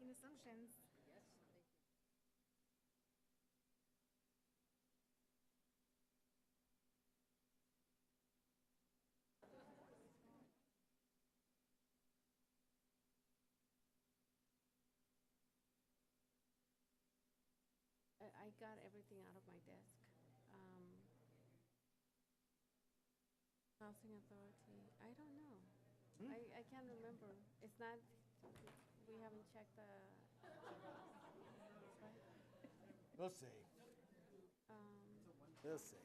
making assumptions. Yes, thank you. I got everything out of my desk. Um, Housing Authority. I don't know. I can't remember. It's not. We haven't checked the. Right? We'll see. Um, We'll see.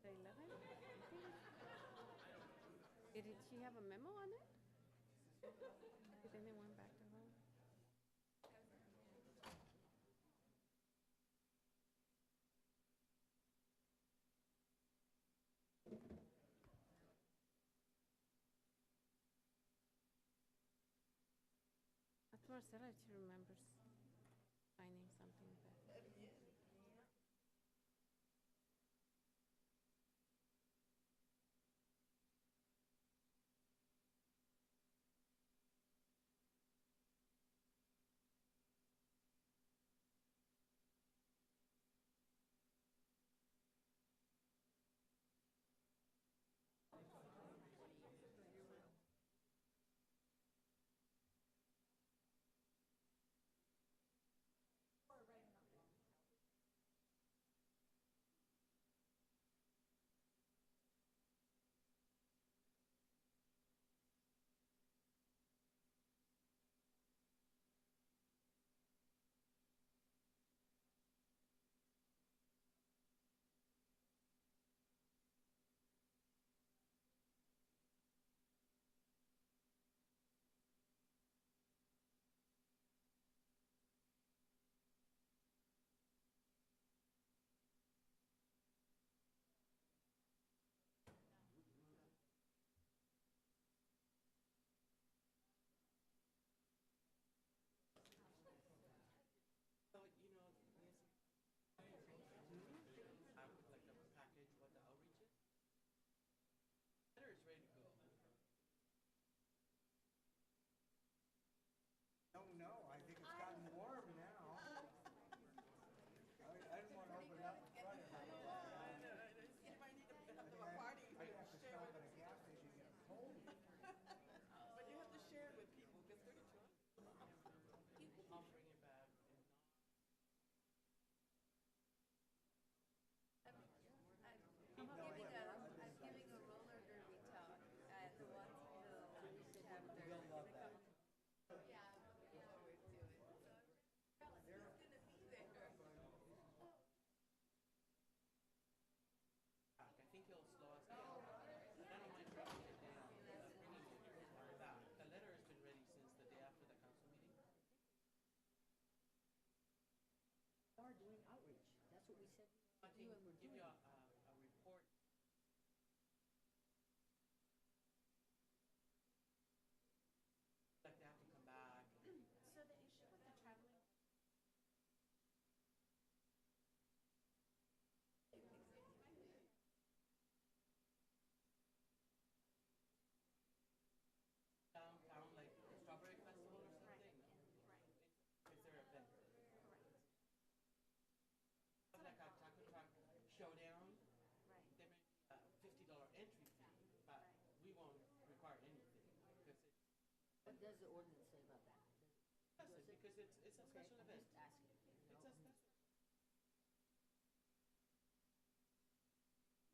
the 11th. I think. Did she have a memo on it? Then they went back to her. That's Marcella. She remembers finding something that. So, you know, Nancy, I would like to package what the outreach is. Letter is ready to go. No, no, I think it's gotten warm now. I didn't want to open up in front of it. You might need to have a party I to have to share stop with, at a gas station and get cold. but you have to share it with people because 32. I'll bring it back. And I'm giving a roller derby talk at the Watsonville chapter. You'll love that. Yeah, I'm looking forward to it. So I'm sure Alice is gonna be there. I think it'll slow us down. I don't mind bringing it down. The letter has been ready since the day after the council meeting. We are doing outreach. That's what we said I we can would do, and we're give doing you it. a report. Like they have to come back. So the issue with the traveling. Downtown, like Strawberry Festival or something. Right. Is there a vendor? Correct. Like a taco truck showdown. Right. There may be a $50 entry fee, but we won't require anything because it's What does the ordinance say about that? doesn't, because it's a Okay, special I'm event. just asking. You It's know? a special.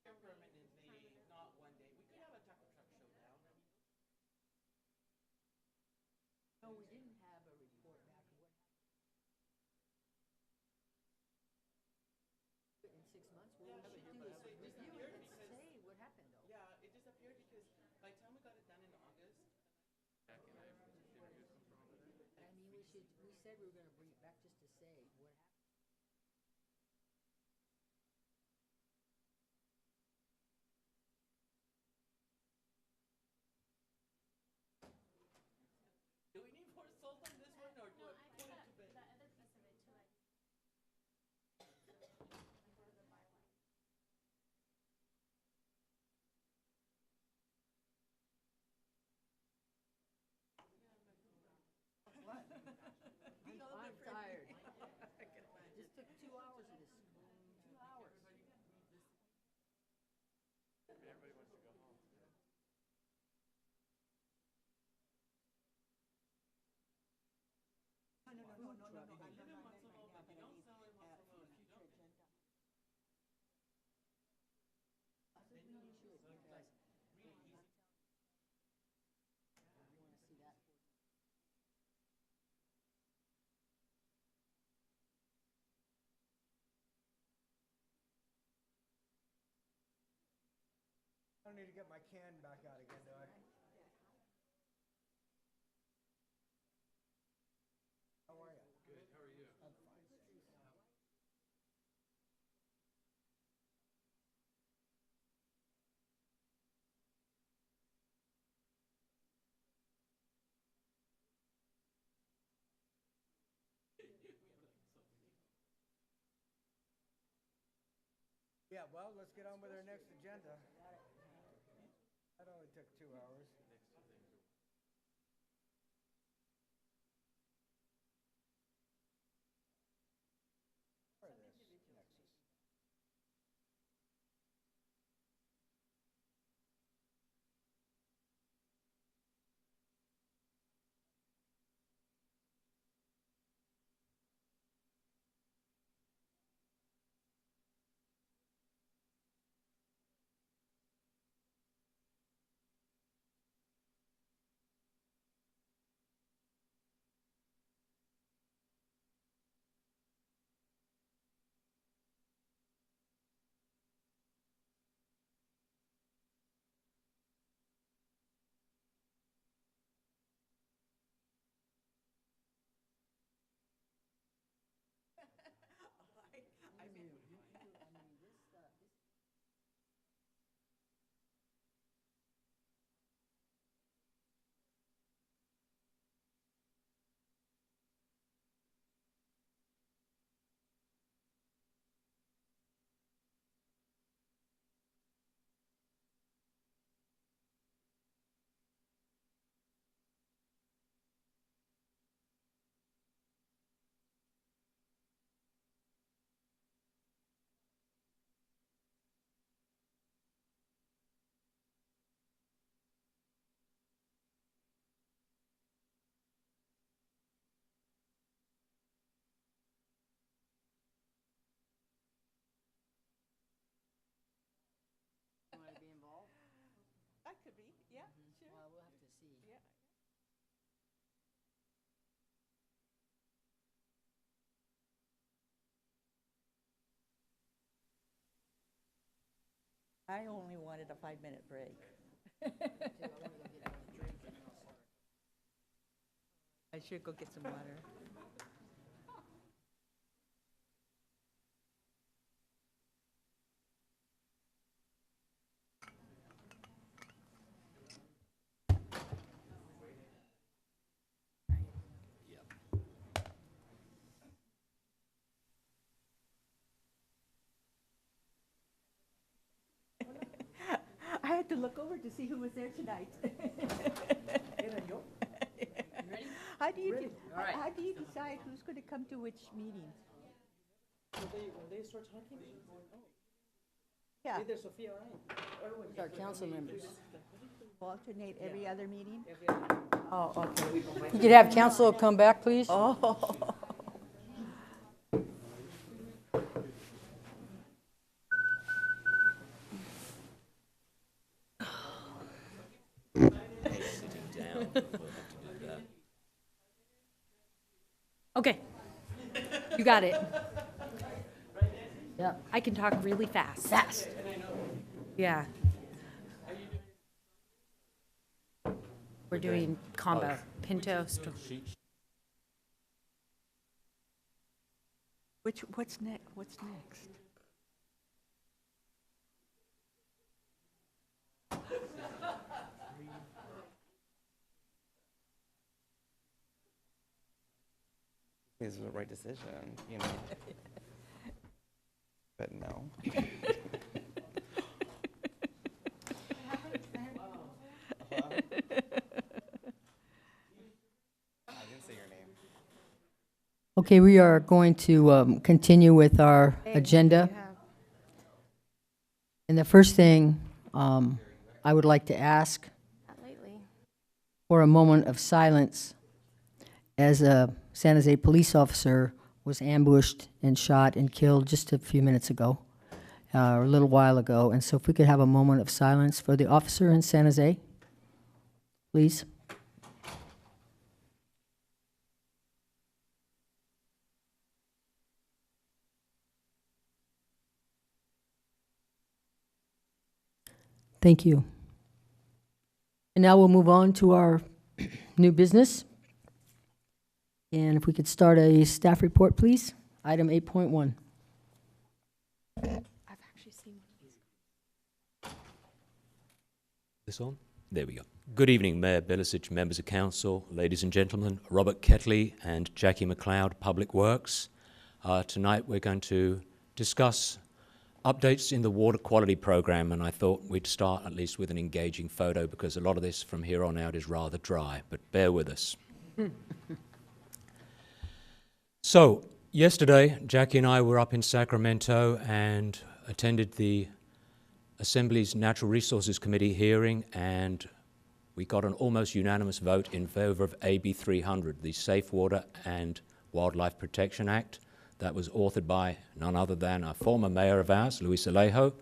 Here permanently, not one day. We could have a taco truck showdown. I mean, No, we didn't have a report back of what happened. In 6 months, what Yeah, we should but do is it review disappeared it and because- say what happened though. yeah, it disappeared because by the time we got it done in August, I mean, we said we were gonna bring it back just to say what happened. do we need more salt on this one or do I put it to bed? The other piece of it too, like. What are the bylines? no, I know not right now, but I mean, for future agenda. Possibly you should, because we wanna see that. I don't need to get my can back out again, do I? How are you? Good, how are you? I'm fine, thanks. Yeah, well, let's get on with our next agenda. That only took 2 hours. Or this Nexus. I mean, this, you wanna be involved? I could be, yeah, sure. Well, we'll have to see. Yeah. I only wanted a 5-minute break. Too, I wanna go get a drink and I'll start. I should go get some water. I had to look over to see who was there tonight. You ready? How do you, Ready. All right. how do you decide who's going to come to which meeting? When they start talking, Yeah, either Sophia or I. It's our council members. alternate every other meeting? Oh, okay. You could have council come back, please? Oh. Okay, you got it. Yep. I can talk really fast. Fast. Yeah. We're doing combo, pinto. What's next? What's next? Is the right decision, you know. But no. I didn't say your name. Okay, we are going to continue with our agenda. And the first thing I would like to ask Not lately. for a moment of silence as a San Jose police officer was ambushed and shot and killed just a few minutes ago, or a little while ago. And so if we could have a moment of silence for the officer in San Jose, please. Thank you. And now we'll move on to our new business. And if we could start a staff report, please. Item 8.1. I've actually seen one of these. This on? There we go. Good evening, Mayor Bilicic, members of council, ladies and gentlemen, Robert Ketley and Jackie McLeod, Public Works. Tonight we're going to discuss updates in the water quality program, and I thought we'd start at least with an engaging photo because a lot of this from here on out is rather dry, but bear with us. So, yesterday, Jackie and I were up in Sacramento and attended the Assembly's Natural Resources Committee hearing, and we got an almost unanimous vote in favor of AB 300, the Safe Water and Wildlife Protection Act. That was authored by none other than a former mayor of ours, Luis Alejo,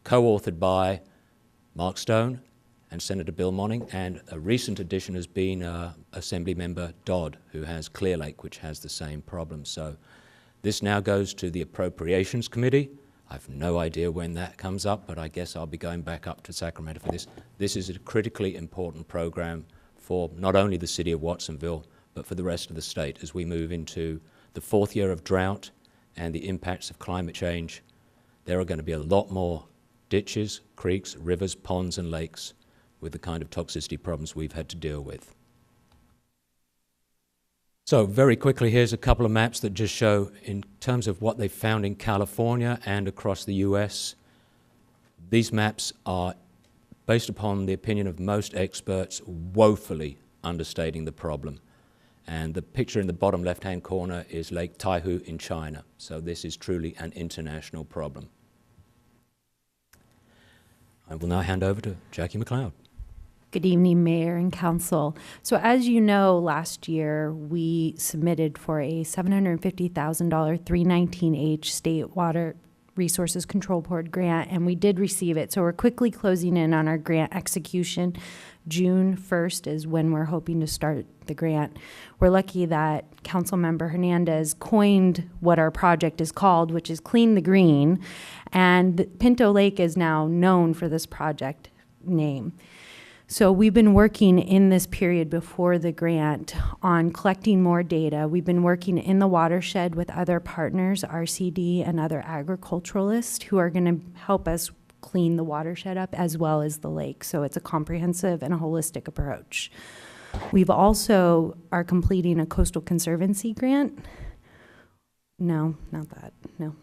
co-authored by Mark Stone and Senator Bill Monning, and a recent addition has been Assembly Member Dodd, who has Clear Lake, which has the same problem. So this now goes to the Appropriations Committee. I've no idea when that comes up, but I guess I'll be going back up to Sacramento for this. This is a critically important program for not only the city of Watsonville, but for the rest of the state as we move into the fourth year of drought and the impacts of climate change. There are going to be a lot more ditches, creeks, rivers, ponds, and lakes with the kind of toxicity problems we've had to deal with. So very quickly, here's a couple of maps that just show in terms of what they've found in California and across the US. These maps are, based upon the opinion of most experts, woefully understating the problem. And the picture in the bottom left-hand corner is Lake Taihu in China. So this is truly an international problem. I will now hand over to Jackie McLeod. Good evening, Mayor and Council. So as you know, last year we submitted for a $750,000 319H State Water Resources Control Board grant, and we did receive it. So we're quickly closing in on our grant execution. June 1st is when we're hoping to start the grant. We're lucky that Councilmember Hernandez coined what our project is called, which is Clean the Green, and Pinto Lake is now known for this project name. So we've been working in this period before the grant on collecting more data. We've been working in the watershed with other partners, RCD and other agriculturalists who are going to help us clean the watershed up as well as the lake. So it's a comprehensive and a holistic approach. We've also are completing a coastal conservancy grant. No, not that, no.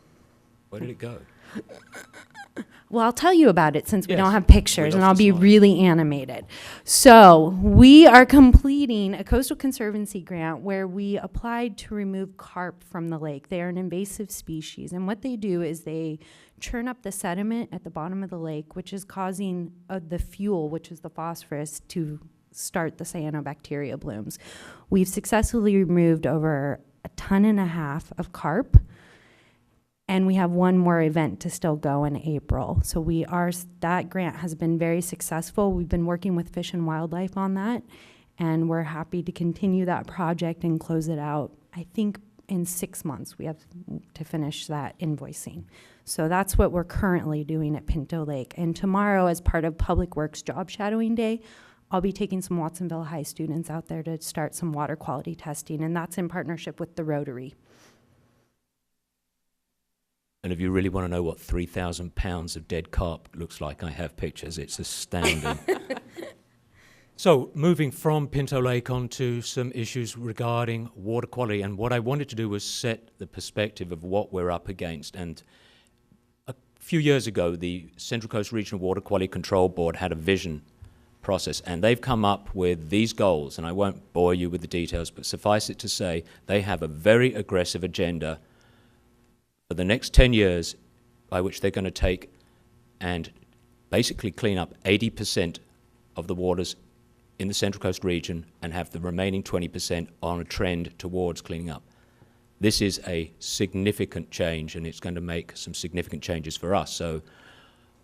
Where did it go? Well, I'll tell you about it since we Yes, don't have pictures, we'd and love I'll to be see it. really animated. So we are completing a coastal conservancy grant where we applied to remove carp from the lake. They are an invasive species, and what they do is they churn up the sediment at the bottom of the lake, which is causing the fuel, which is the phosphorus, to start the cyanobacteria blooms. We've successfully removed over 1.5 tons of carp, and we have one more event to still go in April. So that grant has been very successful. We've been working with Fish and Wildlife on that, and we're happy to continue that project and close it out. I think in 6 months we have to finish that invoicing. So that's what we're currently doing at Pinto Lake. And tomorrow, as part of Public Works Job Shadowing Day, I'll be taking some Watsonville High students out there to start some water quality testing, and that's in partnership with the Rotary. And if you really want to know what 3,000 pounds of dead carp looks like, I have pictures. It's astounding. So moving from Pinto Lake on to some issues regarding water quality. And what I wanted to do was set the perspective of what we're up against. And a few years ago, the Central Coast Regional Water Quality Control Board had a vision process, and they've come up with these goals. And I won't bore you with the details, but suffice it to say, they have a very aggressive agenda for the next 10 years, by which they're going to take and basically clean up 80% of the waters in the Central Coast region and have the remaining 20% on a trend towards cleaning up. This is a significant change, and it's going to make some significant changes for us. So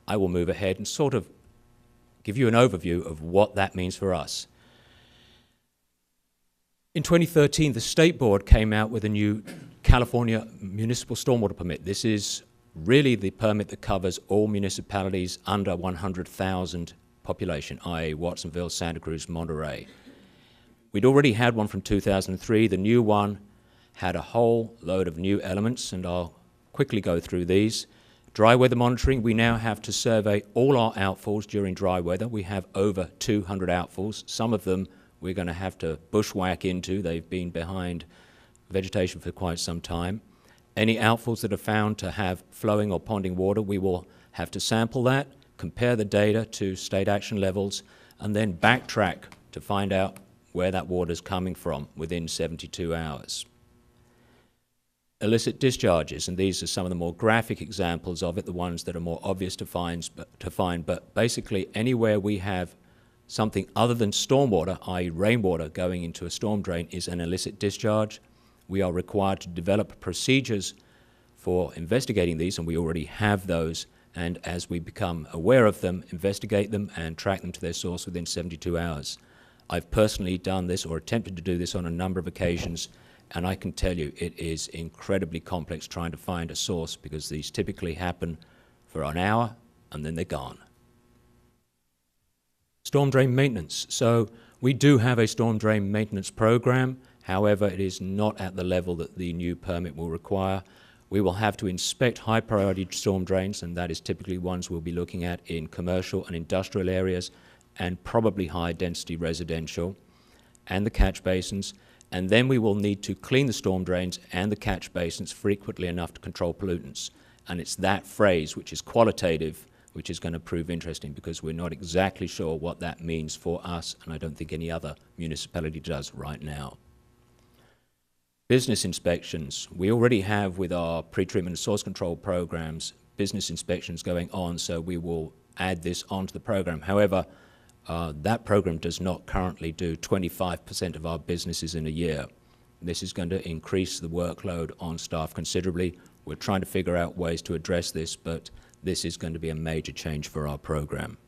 I will move ahead and sort of give you an overview of what that means for us. In 2013, the State Board came out with a new California Municipal Stormwater Permit. This is really the permit that covers all municipalities under 100,000 population, i.e. Watsonville, Santa Cruz, Monterey. We'd already had one from 2003. The new one had a whole load of new elements, and I'll quickly go through these. Dry weather monitoring, we now have to survey all our outfalls during dry weather. We have over 200 outfalls. Some of them we're going to have to bushwhack into. They've been behind vegetation for quite some time. Any outfalls that are found to have flowing or ponding water, we will have to sample that, compare the data to state action levels, and then backtrack to find out where that water is coming from within 72 hours. Illicit discharges, and these are some of the more graphic examples of it, the ones that are more obvious to find, but basically anywhere we have something other than stormwater, i.e. rainwater, going into a storm drain is an illicit discharge. We are required to develop procedures for investigating these, and we already have those, and as we become aware of them, investigate them and track them to their source within 72 hours. I've personally done this or attempted to do this on a number of occasions, and I can tell you it is incredibly complex trying to find a source, because these typically happen for an hour and then they're gone. Storm drain maintenance. So we do have a storm drain maintenance program. However, it is not at the level that the new permit will require. We will have to inspect high priority storm drains, and that is typically ones we'll be looking at in commercial and industrial areas and probably high density residential, and the catch basins. And then we will need to clean the storm drains and the catch basins frequently enough to control pollutants. And it's that phrase, which is qualitative, which is going to prove interesting, because we're not exactly sure what that means for us, and I don't think any other municipality does right now. Business inspections. We already have, with our pre-treatment and source control programs, business inspections going on, so we will add this onto the program. However, that program does not currently do 25% of our businesses in a year. This is going to increase the workload on staff considerably. We're trying to figure out ways to address this, but this is going to be a major change for our program.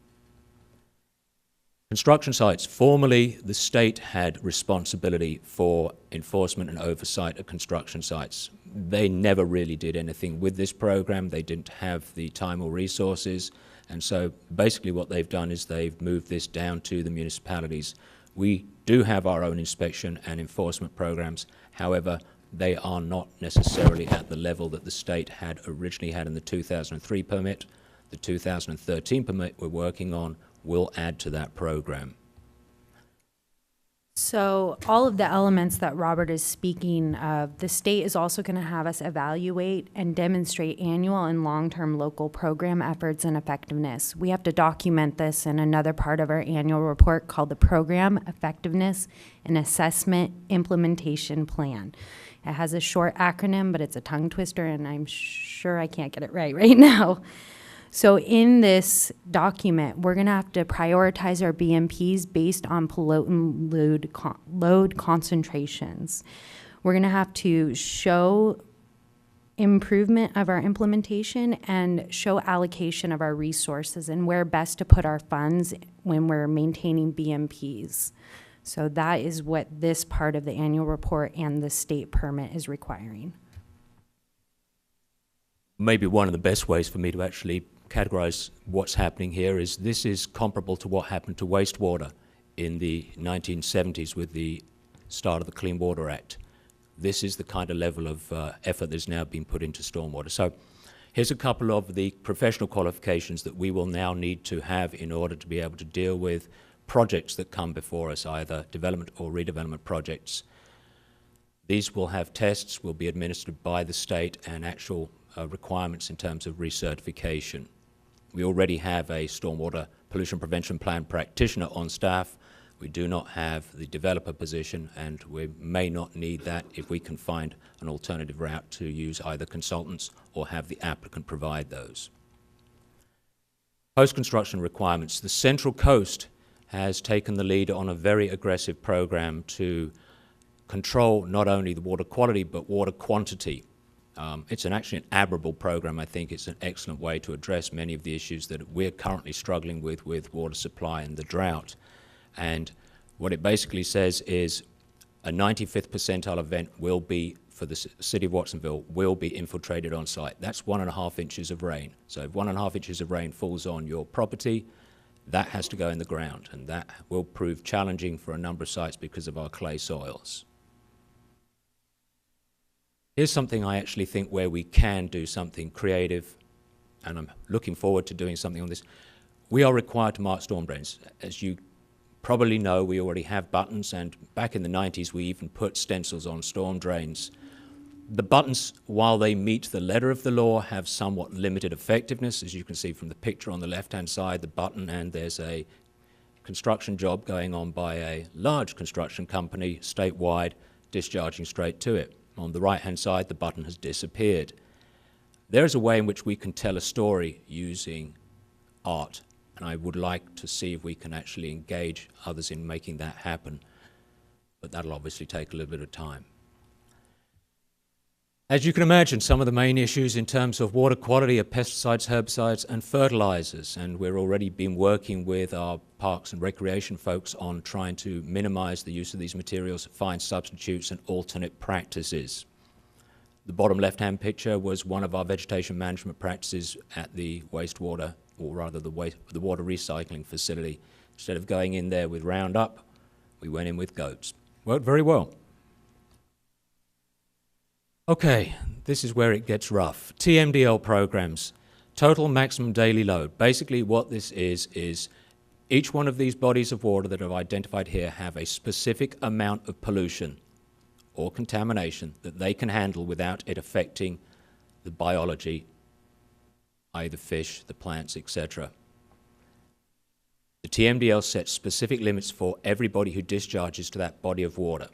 Construction sites. Formerly, the state had responsibility for enforcement and oversight of construction sites. They never really did anything with this program. They didn't have the time or resources. And so basically what they've done is they've moved this down to the municipalities. We do have our own inspection and enforcement programs. However, they are not necessarily at the level that the state had originally had in the 2003 permit. The 2013 permit we're working on will add to that program. So all of the elements that Robert is speaking of, the state is also going to have us evaluate and demonstrate annual and long-term local program efforts and effectiveness. We have to document this in another part of our annual report called the Program Effectiveness and Assessment Implementation Plan. It has a short acronym, but it's a tongue twister, and I'm sure I can't get it right now. So in this document, we're going to have to prioritize our BMPs based on pollutant load concentrations. We're going to have to show improvement of our implementation and show allocation of our resources and where best to put our funds when we're maintaining BMPs. So that is what this part of the annual report and the state permit is requiring. Maybe one of the best ways for me to actually categorize what's happening here is this is comparable to what happened to wastewater in the 1970s with the start of the Clean Water Act. This is the kind of level of effort that's now being put into stormwater. So here's a couple of the professional qualifications that we will now need to have in order to be able to deal with projects that come before us, either development or redevelopment projects. These will have tests, will be administered by the state, and actual requirements in terms of recertification. We already have a stormwater pollution prevention plan practitioner on staff. We do not have the developer position, and we may not need that if we can find an alternative route to use either consultants or have the applicant provide those. Post-construction requirements. The Central Coast has taken the lead on a very aggressive program to control not only the water quality but water quantity. It's actually an admirable program. I think it's an excellent way to address many of the issues that we're currently struggling with water supply and the drought. And what it basically says is a 95th percentile event will be, for the city of Watsonville, will be infiltrated on site. That's 1.5 inches of rain. So if 1.5 inches of rain falls on your property, that has to go in the ground, and that will prove challenging for a number of sites because of our clay soils. Here's something I actually think where we can do something creative, and I'm looking forward to doing something on this. We are required to mark storm drains. As you probably know, we already have buttons, and back in the 90s we even put stencils on storm drains. The buttons, while they meet the letter of the law, have somewhat limited effectiveness. As you can see from the picture on the left-hand side, the button, and there's a construction job going on by a large construction company statewide, discharging straight to it. On the right-hand side, the button has disappeared. There is a way in which we can tell a story using art, and I would like to see if we can actually engage others in making that happen, but that'll obviously take a little bit of time. As you can imagine, some of the main issues in terms of water quality are pesticides, herbicides, and fertilizers, and we've already been working with our parks and recreation folks on trying to minimize the use of these materials, find substitutes and alternate practices. The bottom left-hand picture was one of our vegetation management practices at the wastewater, or rather the water recycling facility. Instead of going in there with Roundup, we went in with goats. Worked very well. Okay, this is where it gets rough. TMDL programs, total maximum daily load. Basically what this is each one of these bodies of water that I've identified here have a specific amount of pollution or contamination that they can handle without it affecting the biology, i.e. the fish, the plants, etc. The TMDL sets specific limits for everybody who discharges to that body of water.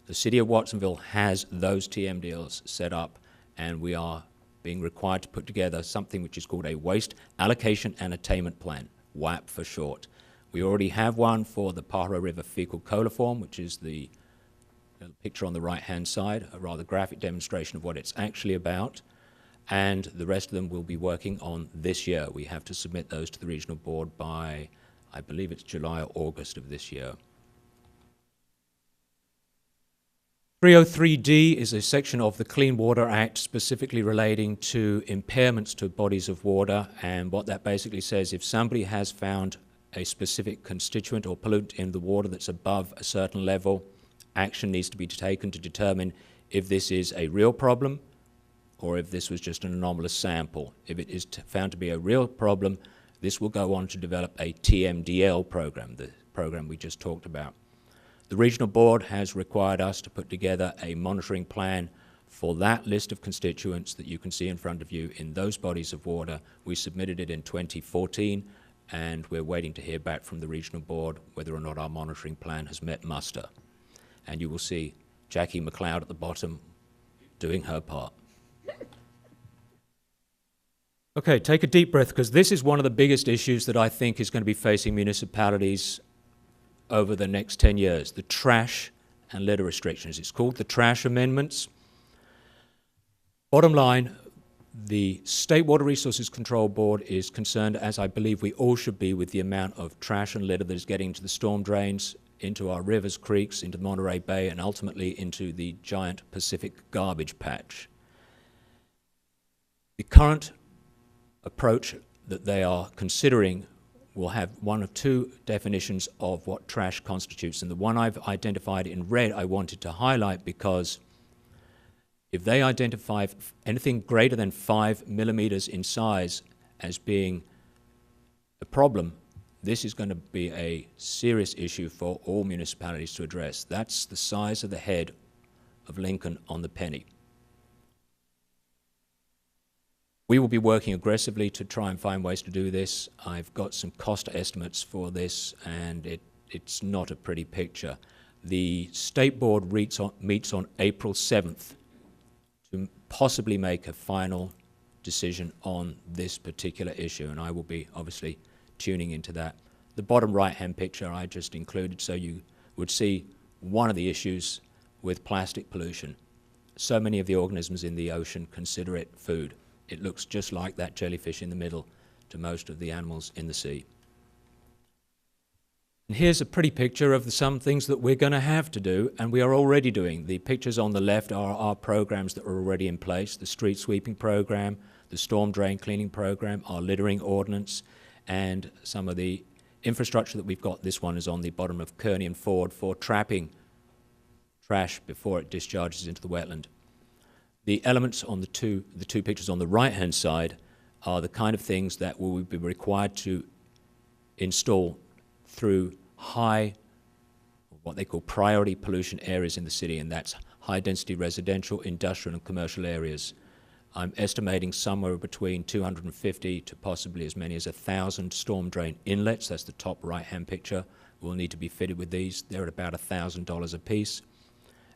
The City of Watsonville has those TMDLs set up, and we are being required to put together something which is called a Waste Allocation and Attainment Plan, WAP for short. We already have one for the Pajaro River fecal coliform, which is the picture on the right-hand side, a rather graphic demonstration of what it's actually about, and the rest of them we'll be working on this year. We have to submit those to the regional board by, I believe it's July or August of this year. 303D is a section of the Clean Water Act specifically relating to impairments to bodies of water, and what that basically says, if somebody has found a specific constituent or pollutant in the water that's above a certain level, action needs to be taken to determine if this is a real problem or if this was just an anomalous sample. If it is found to be a real problem, this will go on to develop a TMDL program, the program we just talked about. The regional board has required us to put together a monitoring plan for that list of constituents that you can see in front of you in those bodies of water. We submitted it in 2014, and we're waiting to hear back from the regional board whether or not our monitoring plan has met muster. And you will see Jackie McLeod at the bottom doing her part. Okay, take a deep breath, because this is one of the biggest issues that I think is going to be facing municipalities over the next 10 years, the trash and litter restrictions. It's called the Trash Amendments. Bottom line, the State Water Resources Control Board is concerned, as I believe we all should be, with the amount of trash and litter that is getting into the storm drains, into our rivers, creeks, into the Monterey Bay, and ultimately into the giant Pacific garbage patch. The current approach that they are considering will have one of two definitions of what trash constitutes. And the one I've identified in red I wanted to highlight, because if they identify anything greater than 5 millimeters in size as being a problem, this is going to be a serious issue for all municipalities to address. That's the size of the head of Lincoln on the penny. We will be working aggressively to try and find ways to do this. I've got some cost estimates for this, and it's not a pretty picture. The State Board meets on April 7th to possibly make a final decision on this particular issue, and I will be obviously tuning into that the bottom right-hand picture I just included so you would see one of the issues with plastic pollution. So many of the organisms in the ocean consider it food. It looks just like that jellyfish in the middle to most of the animals in the sea. And here's a pretty picture of some things that we're going to have to do, and we are already doing. The pictures on the left are our programs that are already in place: the street sweeping program, the storm drain cleaning program, our littering ordinance, and some of the infrastructure that we've got. This one is on the bottom of Kearney and Ford for trapping trash before it discharges into the wetland. The elements on the two pictures on the right-hand side are the kind of things that we will be required to install through what they call priority pollution areas in the city, and that's high-density residential, industrial, and commercial areas. I'm estimating somewhere between 250 to possibly as many as 1,000 storm drain inlets. That's the top right-hand picture. Will need to be fitted with these. They're at about $1,000 a piece,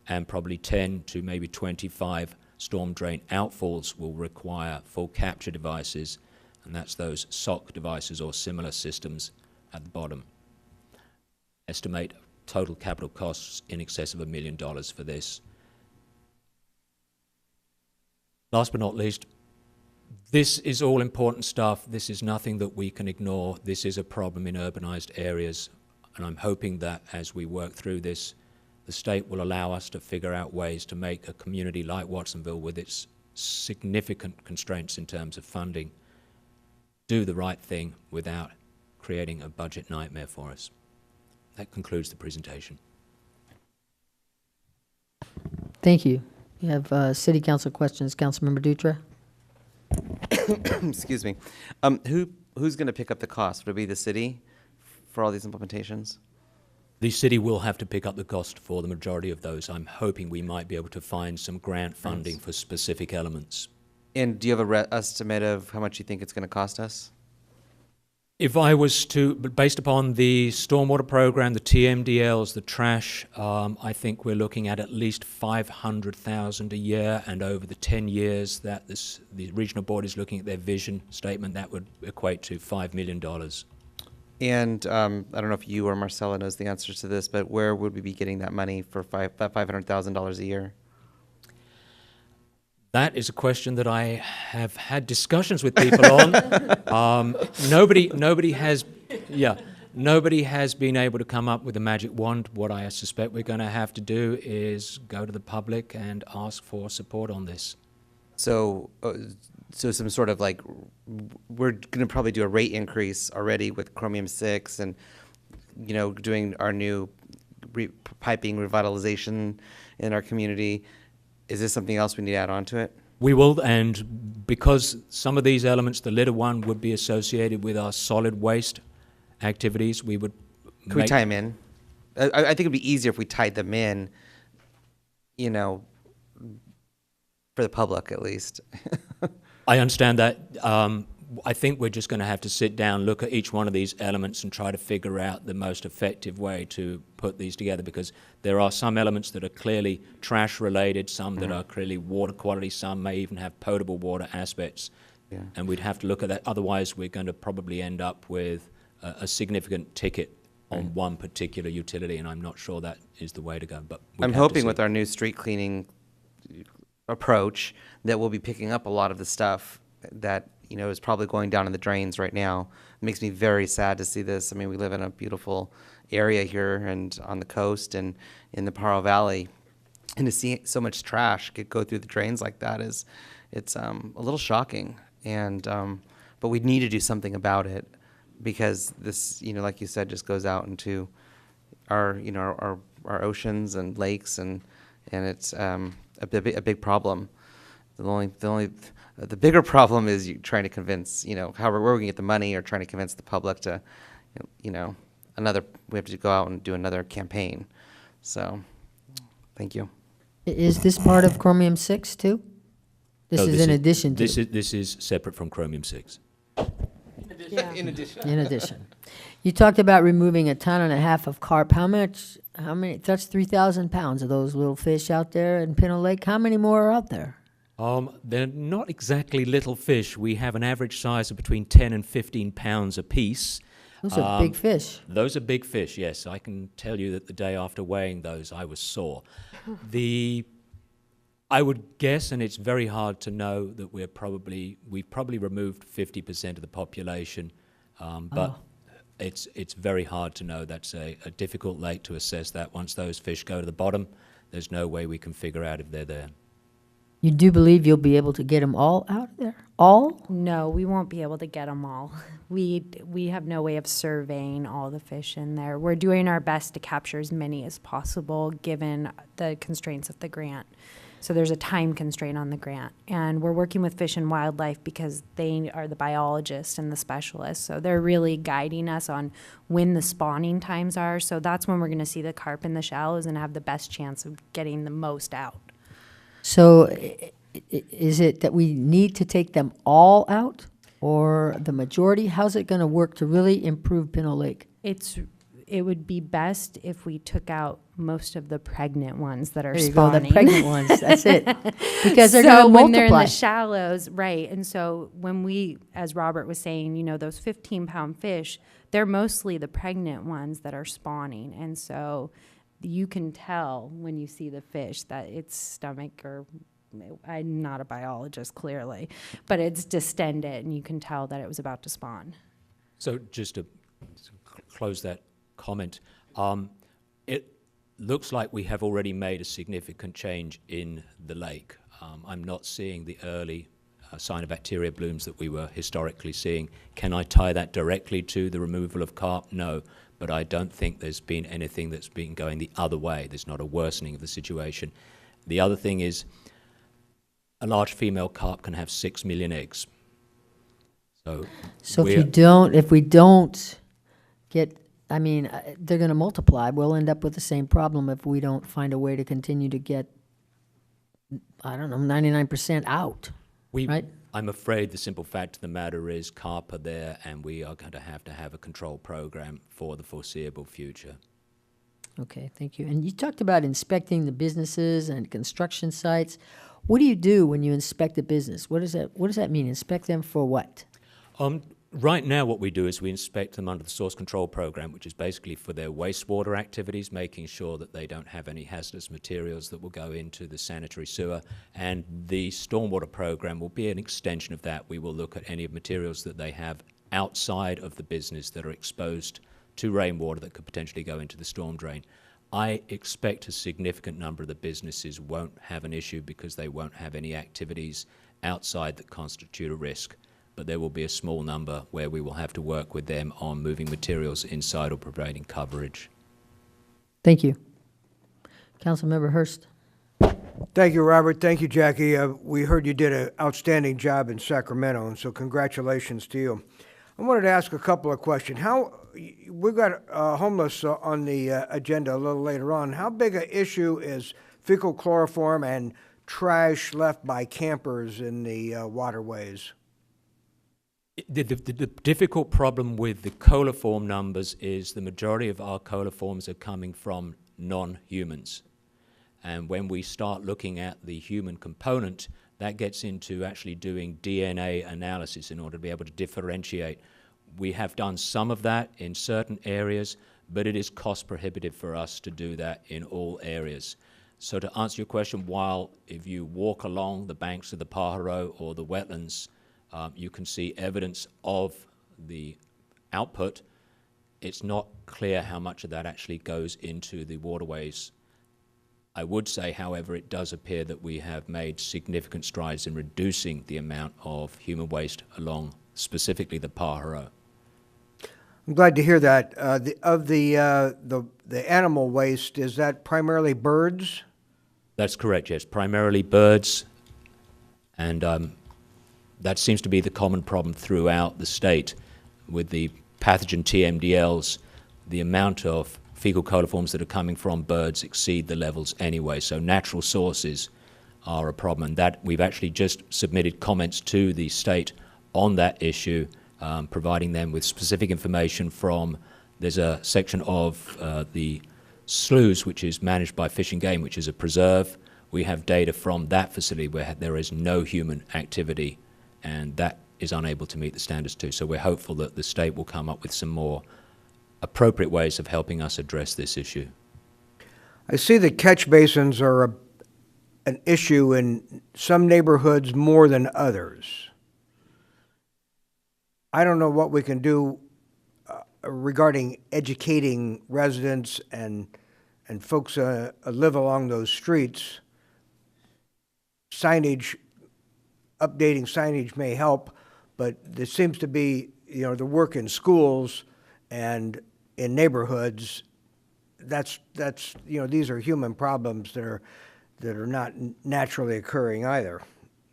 and probably 10 to maybe 25 storm drain outfalls will require full capture devices, and that's those SOC devices or similar systems at the bottom. Estimate total capital costs in excess of $1 million for this. Last but not least, this is all important stuff. This is nothing that we can ignore. This is a problem in urbanized areas, and I'm hoping that as we work through this, the state will allow us to figure out ways to make a community like Watsonville, with its significant constraints in terms of funding, do the right thing without creating a budget nightmare for us. That concludes the presentation. Thank you. You have City Council questions. Councilmember Dutra? Excuse me. Who's going to pick up the cost? Would it be the city for all these implementations? The city will have to pick up the cost for the majority of those. I'm hoping we might be able to find some grant funding for specific elements. And do you have a estimate of how much you think it's going to cost us? If I was to, based upon the stormwater program, the TMDLs, the trash, I think we're looking at least $500,000 a year, and over the 10 years that the regional board is looking at their vision statement, that would equate to $5 million. And I don't know if you or Marcella knows the answers to this, but where would we be getting that money for that $500,000 a year? That is a question that I have had discussions with people on. Nobody has been able to come up with a magic wand. What I suspect we're going to have to do is go to the public and ask for support on this. So some sort of like, we're going to probably do a rate increase already with Chromium 6 and, you know, doing our new piping revitalization in our community. Is this something else we need to add on to it? We will, and because some of these elements, the litter one would be associated with our solid waste activities, we would Can we tie them in? I think it'd be easier if we tied them in, you know, for the public at least. I understand that. I think we're just going to have to sit down, look at each one of these elements and try to figure out the most effective way to put these together, because there are some elements that are clearly trash related, some that are clearly water quality, some may even have potable water aspects. Yeah. And we'd have to look at that. Otherwise, we're going to probably end up with a significant ticket on one particular utility, and I'm not sure that is the way to go. But I'm hoping with our new street cleaning approach that we'll be picking up a lot of the stuff that, you know, is probably going down in the drains right now. It makes me very sad to see this. I mean, we live in a beautiful area here and on the coast and in the Paro Valley, and to see so much trash go through the drains like that it's a little shocking. And but we need to do something about it, because this, you know, like you said, just goes out into our, you know, our oceans and lakes, and it's a big problem. The bigger problem is you trying to convince, you know, where we're going to get the money, or trying to convince the public to, you know, we have to go out and do another campaign. So, thank you. Is this part of Chromium 6 too? This is in addition to? This is separate from Chromium 6. Yeah. In addition. In addition. You talked about removing 1.5 tons of carp. How many, that's 3,000 pounds of those little fish out there in Pinto Lake. How many more are out there? They're not exactly little fish. We have an average size of between 10 and 15 pounds a piece. Those are big fish. Those are big fish, yes. I can tell you that the day after weighing those, I was sore. I would guess, and it's very hard to know, that we've probably removed 50% of the population, but it's very hard to know. That's a difficult lake to assess that. Once those fish go to the bottom, there's no way we can figure out if they're there. You do believe you'll be able to get them all out of there? All? No, we won't be able to get them all. We have no way of surveying all the fish in there. We're doing our best to capture as many as possible given the constraints of the grant. So there's a time constraint on the grant. And we're working with Fish and Wildlife because they are the biologists and the specialists. So they're really guiding us on when the spawning times are. So that's when we're going to see the carp in the shallows and have the best chance of getting the most out. So is it that we need to take them all out or the majority? How's it going to work to really improve Pinot Lake? It would be best if we took out most of the pregnant ones that are There you spawning. go, the pregnant ones. That's it. Because they're So going to when they're in multiply. the shallows, right? And so when we, as Robert was saying, you know, those 15-pound fish, they're mostly the pregnant ones that are spawning, and so you can tell when you see the fish that its stomach, or I'm not a biologist clearly, but it's distended, and you can tell that it was about to spawn. So just to close that comment, it looks like we have already made a significant change in the lake. I'm not seeing the early sign of bacteria blooms that we were historically seeing. Can I tie that directly to the removal of carp? No, but I don't think there's been anything that's been going the other way. There's not a worsening of the situation. The other thing is a large female carp can have 6 million eggs. So if we don't get, I mean, they're going to multiply. We'll end up with the same problem if we don't find a way to continue to get, I don't know, 99% out, right? I'm afraid the simple fact of the matter is carp are there, and we are going to have a control program for the foreseeable future. Okay, thank you. And you talked about inspecting the businesses and construction sites. What do you do when you inspect a business? What does that mean? Inspect them for what? Right now what we do is we inspect them under the source control program, which is basically for their wastewater activities, making sure that they don't have any hazardous materials that will go into the sanitary sewer. And the stormwater program will be an extension of that. We will look at any materials that they have outside of the business that are exposed to rainwater that could potentially go into the storm drain. I expect a significant number of the businesses won't have an issue because they won't have any activities outside that constitute a risk. But there will be a small number where we will have to work with them on moving materials inside or providing coverage. Thank you. Councilmember Hurst. Thank you, Robert. Thank you, Jackie. We heard you did an outstanding job in Sacramento, and so congratulations to you. I wanted to ask a couple of questions. We've got homeless on the agenda a little later on. How big an issue is fecal chloroform and trash left by campers in the waterways? The difficult problem with the coliform numbers is the majority of our coliforms are coming from non-humans. And when we start looking at the human component, that gets into actually doing DNA analysis in order to be able to differentiate. We have done some of that in certain areas, but it is cost prohibitive for us to do that in all areas. So to answer your question, while if you walk along the banks of the Pajaro or the wetlands, you can see evidence of the output. It's not clear how much of that actually goes into the waterways. I would say, however, it does appear that we have made significant strides in reducing the amount of human waste along specifically the Pajaro. I'm glad to hear that. The animal waste, is that primarily birds? That's correct, yes. Primarily birds, and that seems to be the common problem throughout the state with the pathogen TMDLs. The amount of fecal coliforms that are coming from birds exceed the levels anyway, so natural sources are a problem. And that we've actually just submitted comments to the state on that issue, providing them with specific information from, there's a section of the sloughs which is managed by Fish and Game, which is a preserve. We have data from that facility where there is no human activity, and that is unable to meet the standards too. So we're hopeful that the state will come up with some more appropriate ways of helping us address this issue. I see that catch basins are an issue in some neighborhoods more than others. I don't know what we can do regarding educating residents and folks live along those streets. Signage, updating signage may help, but there seems to be, the work in schools and in neighborhoods. That's these are human problems that are not naturally occurring either.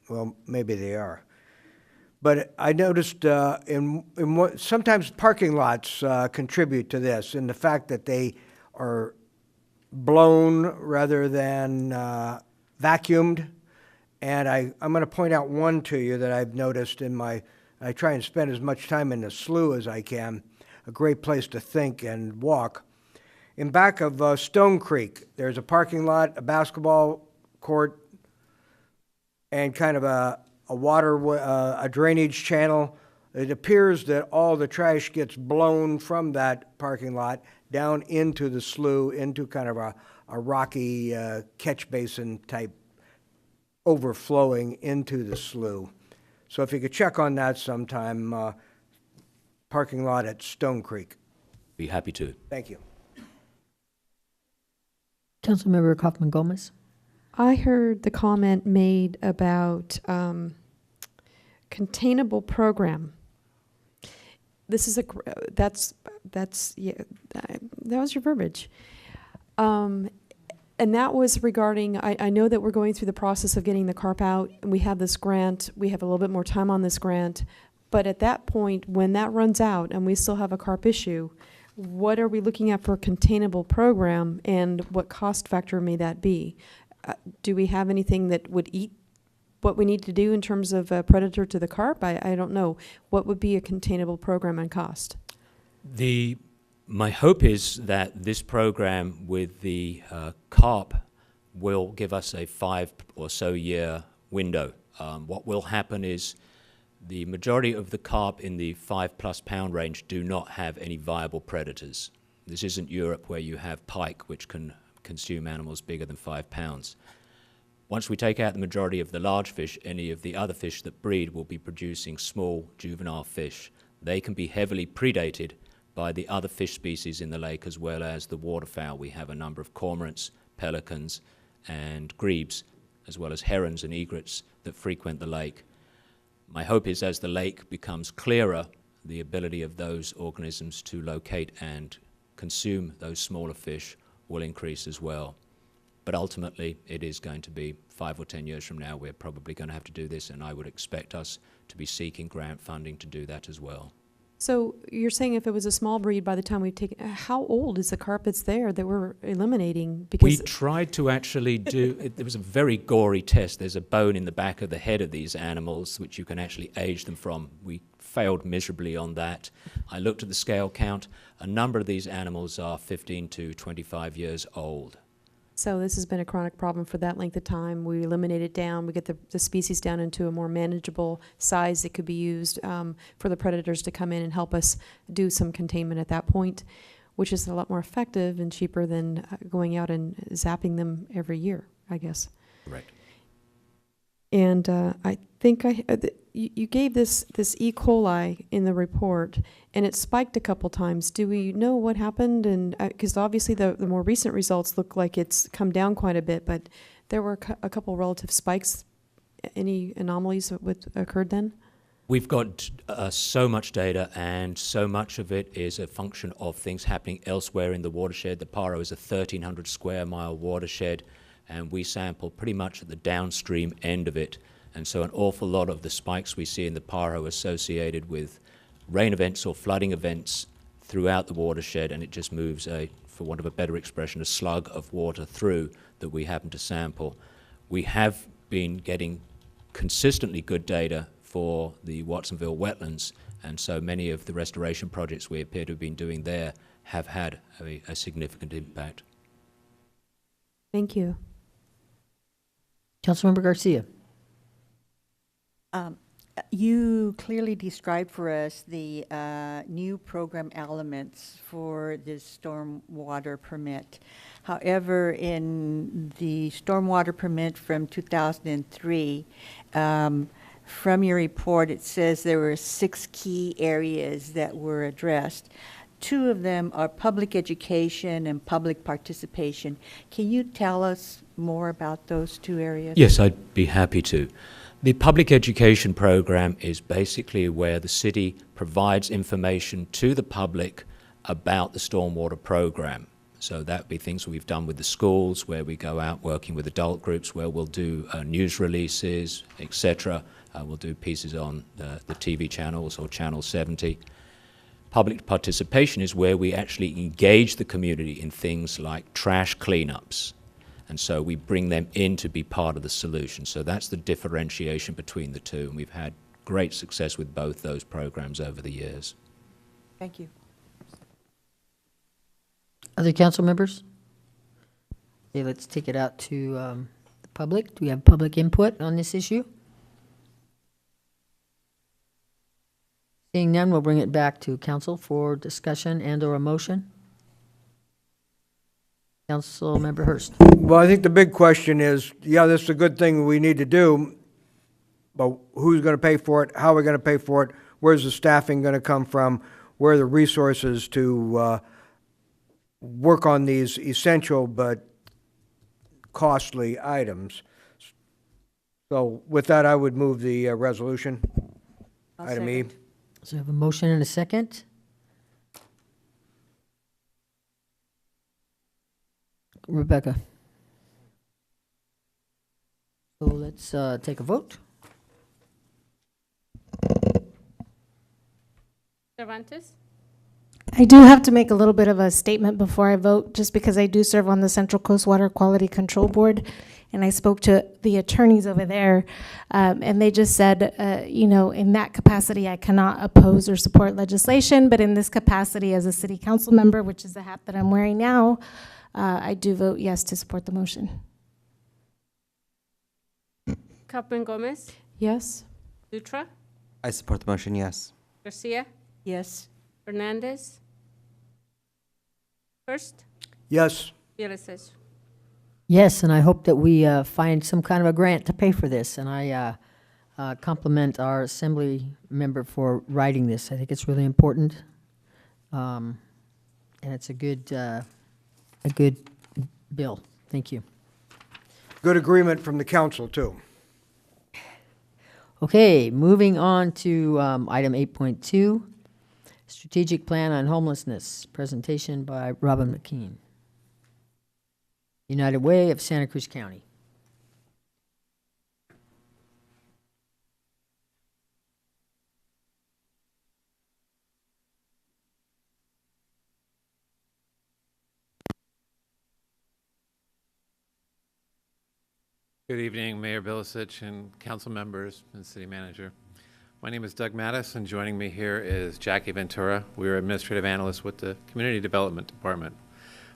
Well, maybe they are. But I noticed sometimes parking lots contribute to this, in the fact that they are blown rather than vacuumed. And I'm going to point out one to you that I've noticed I try and spend as much time in the slough as I can, a great place to think and walk. In back of Stone Creek, there's a parking lot, a basketball court, and kind of a drainage channel. It appears that all the trash gets blown from that parking lot down into the slough, into kind of a rocky catch basin type overflowing into the slough. So if you could check on that sometime, parking lot at Stone Creek. Be happy to. Thank you. Councilmember Kaufman Gomez. I heard the comment made about containable program. This is that's yeah, that was your verbiage. And that was regarding, I know that we're going through the process of getting the CARP out, and we have this grant, we have a little bit more time on this grant, but at that point, when that runs out and we still have a CARP issue, what are we looking at for a containable program, and what cost factor may that be? Do we have anything that would eat what we need to do in terms of a predator to the carp? I don't know. What would be a containable program and cost? My hope is that this program with the carp will give us a 5 or so year window. What will happen is the majority of the carp in the 5+ pound range do not have any viable predators. This isn't Europe, where you have pike, which can consume animals bigger than 5 pounds. Once we take out the majority of the large fish, any of the other fish that breed will be producing small juvenile fish. They can be heavily predated by the other fish species in the lake, as well as the waterfowl. We have a number of cormorants, pelicans, and grebes, as well as herons and egrets that frequent the lake. My hope is, as the lake becomes clearer, the ability of those organisms to locate and consume those smaller fish will increase as well. But ultimately, it is going to be 5 or 10 years from now, we're probably going to have to do this, and I would expect us to be seeking grant funding to do that as well. So you're saying if it was a small breed, by the time we've taken, how old is the carp that's there that we're eliminating? Because we tried to actually do, it was a very gory test. There's a bone in the back of the head of these animals, which you can actually age them from. We failed miserably on that. I looked at the scale count. A number of these animals are 15 to 25 years old. So this has been a chronic problem for that length of time. We eliminate it down. We get the species down into a more manageable size that could be used for the predators to come in and help us do some containment at that point, which is a lot more effective and cheaper than going out and zapping them every year, I guess. Right. And I think you gave this E. coli in the report, and it spiked a couple times. Do we know what happened? And because obviously the more recent results look like it's come down quite a bit, but there were a couple relative spikes. Any anomalies that occurred then? We've got so much data, and so much of it is a function of things happening elsewhere in the watershed. The Paro is a 1,300 square mile watershed, and we sample pretty much at the downstream end of it. And so an awful lot of the spikes we see in the Paro associated with rain events or flooding events throughout the watershed, and it just moves, for want of a better expression, a slug of water through that we happen to sample. We have been getting consistently good data for the Watsonville wetlands, and so many of the restoration projects we appear to have been doing there have had a significant impact. Thank you. Councilmember Garcia. You clearly described for us the new program elements for this stormwater permit. However, in the stormwater permit from 2003, from your report, it says there were 6 key areas that were addressed. 2 of them are public education and public participation. Can you tell us more about those 2 areas? Yes, I'd be happy to. The public education program is basically where the city provides information to the public about the stormwater program. So that would be things we've done with the schools, where we go out working with adult groups, where we'll do news releases, etc. We'll do pieces on the TV channels or Channel 70. Public participation is where we actually engage the community in things like trash cleanups. And so we bring them in to be part of the solution. So that's the differentiation between the two. And we've had great success with both those programs over the years. Thank you. Other council members? Okay, let's take it out to the public. Do we have public input on this issue? Seeing none, we'll bring it back to council for discussion and/or a motion. Councilmember Hurst. Well, I think the big question is, yeah, this is a good thing we need to do, but who's going to pay for it? How are we going to pay for it? Where's the staffing going to come from? Where are the resources to work on these essential but costly items? So with that, I would move the resolution. Item E. So we have a motion and a second. Rebecca. So let's take a vote. Cervantes? I do have to make a little bit of a statement before I vote, just because I do serve on the Central Coast Water Quality Control Board, and I spoke to the attorneys over there, and they just said, in that capacity, I cannot oppose or support legislation, but in this capacity as a city council member, which is the hat that I'm wearing now, I do vote yes to support the motion. Captain Gomez? Yes? Dutra? I support the motion, yes. Garcia? Yes. Fernandez? First? Yes. Villaseñor? Yes, and I hope that we find some kind of a grant to pay for this, and I compliment our assembly member for writing this. I think it's really important, and it's a good bill. Thank you. Good agreement from the council, too. Okay, moving on to item 8.2, Strategic Plan on Homelessness, presentation by Robin McKean, United Way of Santa Cruz County. Good evening, Mayor Bilicich and council members and city manager. My name is Doug Mattis, and joining me here is Jackie Ventura. We are administrative analysts with the Community Development Department.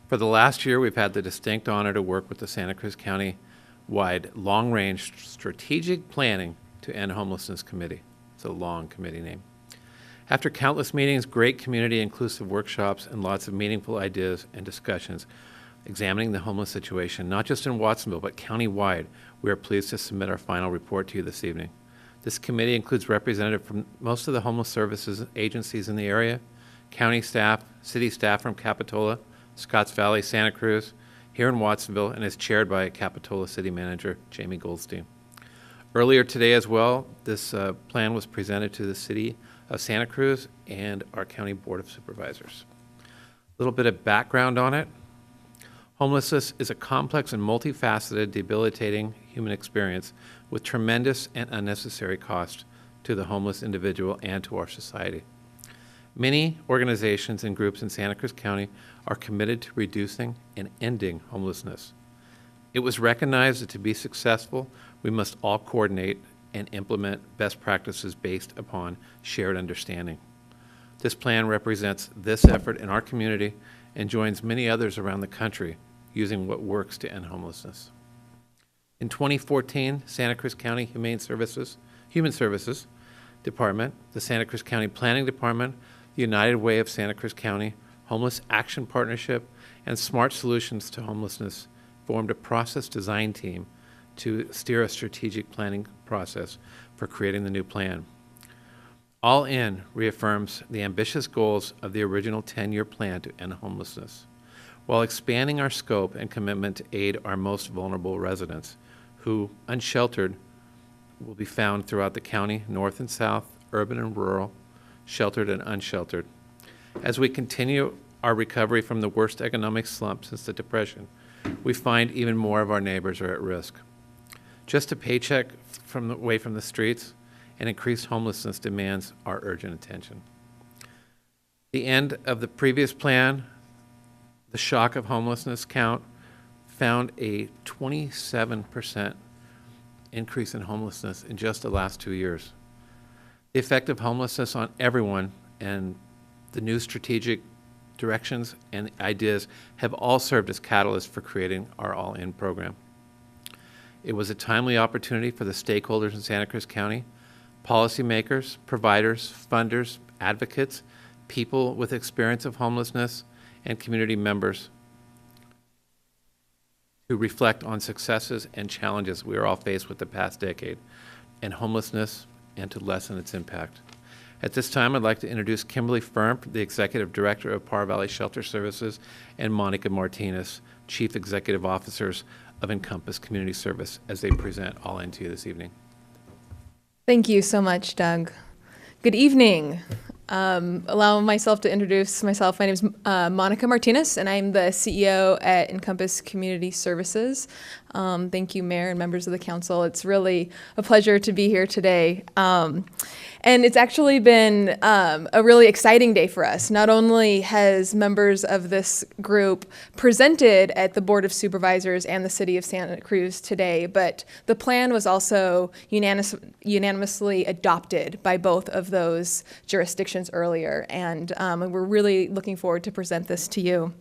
For the last year, we've had the distinct honor to work with the Santa Cruz County-wide Long-Range Strategic Planning to End Homelessness Committee. It's a long committee name. After countless meetings, great community inclusive workshops, and lots of meaningful ideas and discussions, examining the homeless situation, not just in Watsonville, but county-wide, we are pleased to submit our final report to you this evening. This committee includes representatives from most of the homeless services agencies in the area, county staff, city staff from Capitola, Scotts Valley, Santa Cruz, here in Watsonville, and is chaired by Capitola City Manager Jamie Goldstein. Earlier today as well, this plan was presented to the City of Santa Cruz and our County Board of Supervisors. A little bit of background on it. Homelessness is a complex and multifaceted, debilitating human experience with tremendous and unnecessary cost to the homeless individual and to our society. Many organizations and groups in Santa Cruz County are committed to reducing and ending homelessness. It was recognized that to be successful, we must all coordinate and implement best practices based upon shared understanding. This plan represents this effort in our community and joins many others around the country using what works to end homelessness. In 2014, Santa Cruz County Human Services Department, the Santa Cruz County Planning Department, the United Way of Santa Cruz County, Homeless Action Partnership, and Smart Solutions to Homelessness formed a process design team to steer a strategic planning process for creating the new plan. All In reaffirms the ambitious goals of the original 10-year plan to end homelessness, while expanding our scope and commitment to aid our most vulnerable residents, who, unsheltered, will be found throughout the county, north and south, urban and rural, sheltered and unsheltered. As we continue our recovery from the worst economic slump since the Depression, we find even more of our neighbors are at risk. Just a paycheck away from the streets and increased homelessness demands our urgent attention. The end of the previous plan, the shock of homelessness count, found a 27% increase in homelessness in just the last 2 years. The effect of homelessness on everyone and the new strategic directions and ideas have all served as catalysts for creating our All In program. It was a timely opportunity for the stakeholders in Santa Cruz County, policymakers, providers, funders, advocates, people with experience of homelessness, and community members to reflect on successes and challenges we are all faced with the past decade and homelessness, and to lessen its impact. At this time, I'd like to introduce Kimberly Firm, the Executive Director of Par Valley Shelter Services, and Monica Martinez, Chief Executive Officers of Encompass Community Service, as they present All In to you this evening. Thank you so much, Doug. Good evening. Allow myself to introduce myself. My name is Monica Martinez, and I'm the CEO at Encompass Community Services. Thank you, Mayor and members of the council. It's really a pleasure to be here today. And it's actually been a really exciting day for us. Not only has members of this group presented at the Board of Supervisors and the City of Santa Cruz today, but the plan was also unanimously adopted by both of those jurisdictions earlier. And we're really looking forward to present this to you.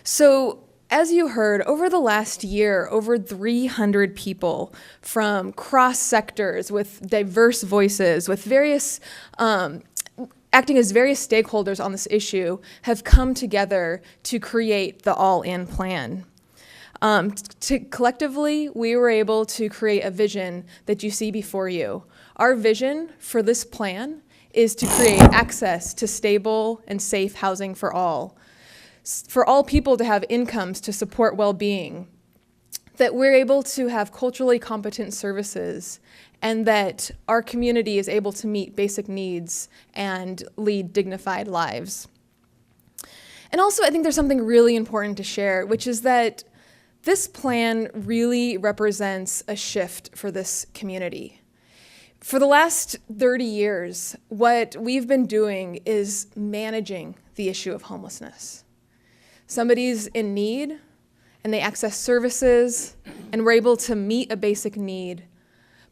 So, as you heard, over the last year, over 300 people from cross sectors with diverse voices, with various, acting as various stakeholders on this issue, have come together to create the All In plan. Collectively, we were able to create a vision that you see before you. Our vision for this plan is to create access to stable and safe housing for all people to have incomes to support well-being, that we're able to have culturally competent services, and that our community is able to meet basic needs and lead dignified lives. And also, I think there's something really important to share, which is that this plan really represents a shift for this community. For the last 30 years, what we've been doing is managing the issue of homelessness. Somebody's in need, and they access services, and we're able to meet a basic need,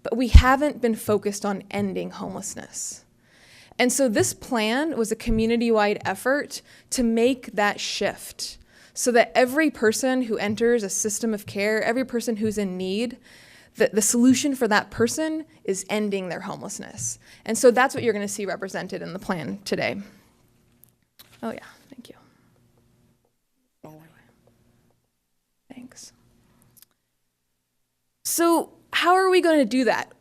but we haven't been focused on ending homelessness. And so this plan was a community-wide effort to make that shift so that every person who enters a system of care, every person who's in need, the solution for that person is ending their homelessness. And so that's what you're going to see represented in the plan today. Oh yeah, thank you. Thanks. So how are we going to do that?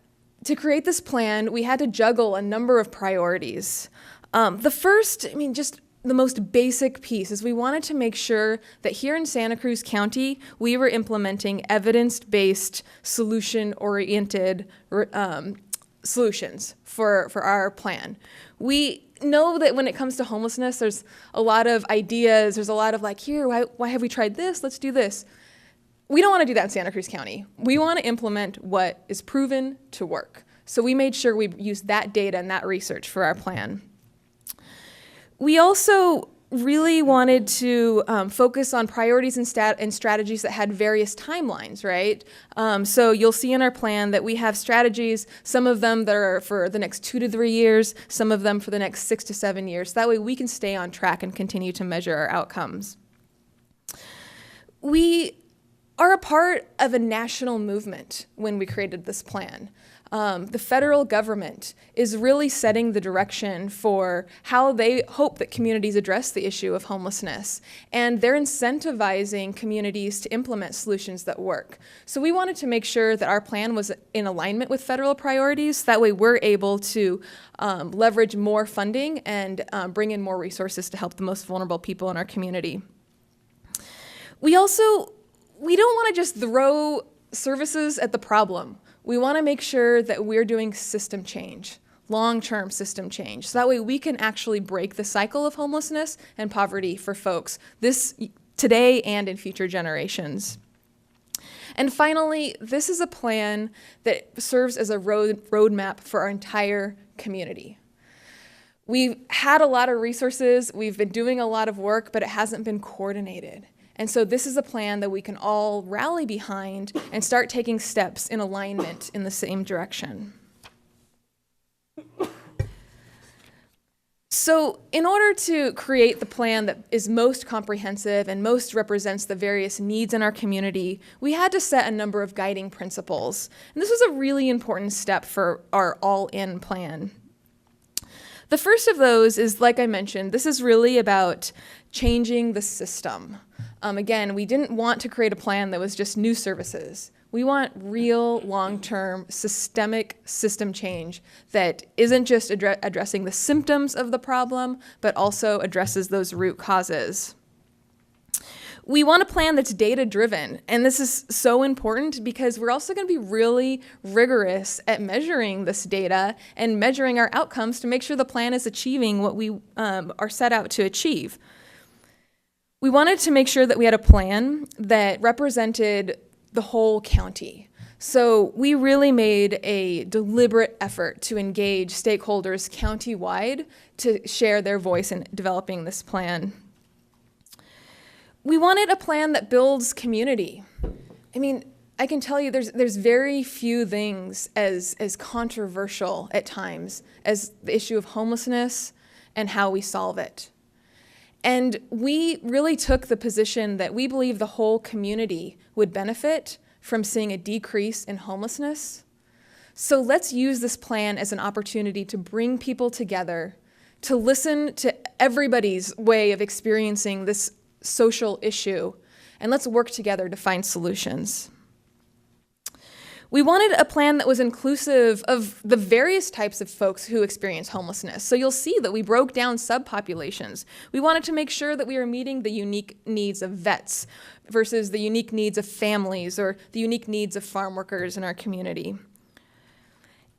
To create this plan, we had to juggle a number of priorities. The first, just the most basic piece is we wanted to make sure that here in Santa Cruz County, we were implementing evidence-based, solution-oriented solutions for our plan. We know that when it comes to homelessness, there's a lot of ideas, there's a lot of like, here, why have we tried this? Let's do this. We don't want to do that in Santa Cruz County. We want to implement what is proven to work. So we made sure we used that data and that research for our plan. We also really wanted to focus on priorities and strategies that had various timelines, right? So you'll see in our plan that we have strategies, some of them that are for the next 2 to 3 years, some of them for the next 6 to 7 years. That way we can stay on track and continue to measure our outcomes. We are a part of a national movement when we created this plan. The federal government is really setting the direction for how they hope that communities address the issue of homelessness. And they're incentivizing communities to implement solutions that work. So we wanted to make sure that our plan was in alignment with federal priorities. That way we're able to leverage more funding and bring in more resources to help the most vulnerable people in our community. We don't want to just throw services at the problem. We want to make sure that we're doing system change, long-term system change. So that way we can actually break the cycle of homelessness and poverty for folks today and in future generations. And finally, this is a plan that serves as a roadmap for our entire community. We've had a lot of resources, we've been doing a lot of work, but it hasn't been coordinated. And so this is a plan that we can all rally behind and start taking steps in alignment in the same direction. So in order to create the plan that is most comprehensive and most represents the various needs in our community, we had to set a number of guiding principles. And this was a really important step for our all-in plan. The first of those is, like I mentioned, this is really about changing the system. Again, we didn't want to create a plan that was just new services. We want real, long-term, systemic system change that isn't just addressing the symptoms of the problem, but also addresses those root causes. We want a plan that's data-driven, and this is so important because we're also going to be really rigorous at measuring this data and measuring our outcomes to make sure the plan is achieving what we are set out to achieve. We wanted to make sure that we had a plan that represented the whole county. So we really made a deliberate effort to engage stakeholders countywide to share their voice in developing this plan. We wanted a plan that builds community. I mean, I can tell you there's very few things as controversial at times as the issue of homelessness and how we solve it. And we really took the position that we believe the whole community would benefit from seeing a decrease in homelessness. So let's use this plan as an opportunity to bring people together, to listen to everybody's way of experiencing this social issue, and let's work together to find solutions. We wanted a plan that was inclusive of the various types of folks who experience homelessness. So you'll see that we broke down subpopulations. We wanted to make sure that we were meeting the unique needs of vets versus the unique needs of families or the unique needs of farm workers in our community.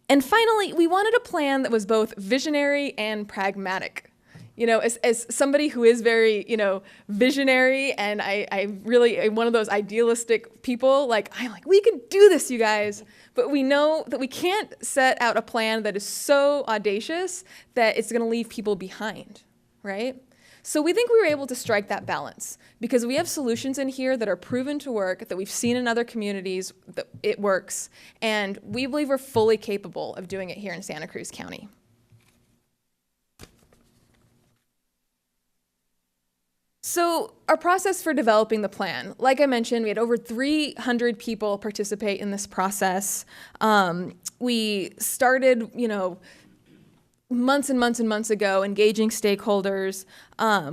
And finally, we wanted a plan that was both visionary and pragmatic. You know, as somebody who is very, visionary, and I'm one of those idealistic people, I'm like, we can do this, you guys. But we know that we can't set out a plan that is so audacious that it's going to leave people behind, right? So we think we were able to strike that balance because we have solutions in here that are proven to work, that we've seen in other communities that it works, and we believe we're fully capable of doing it here in Santa Cruz County. So our process for developing the plan, like I mentioned, we had over 300 people participate in this process. We started, months and months and months ago, engaging stakeholders.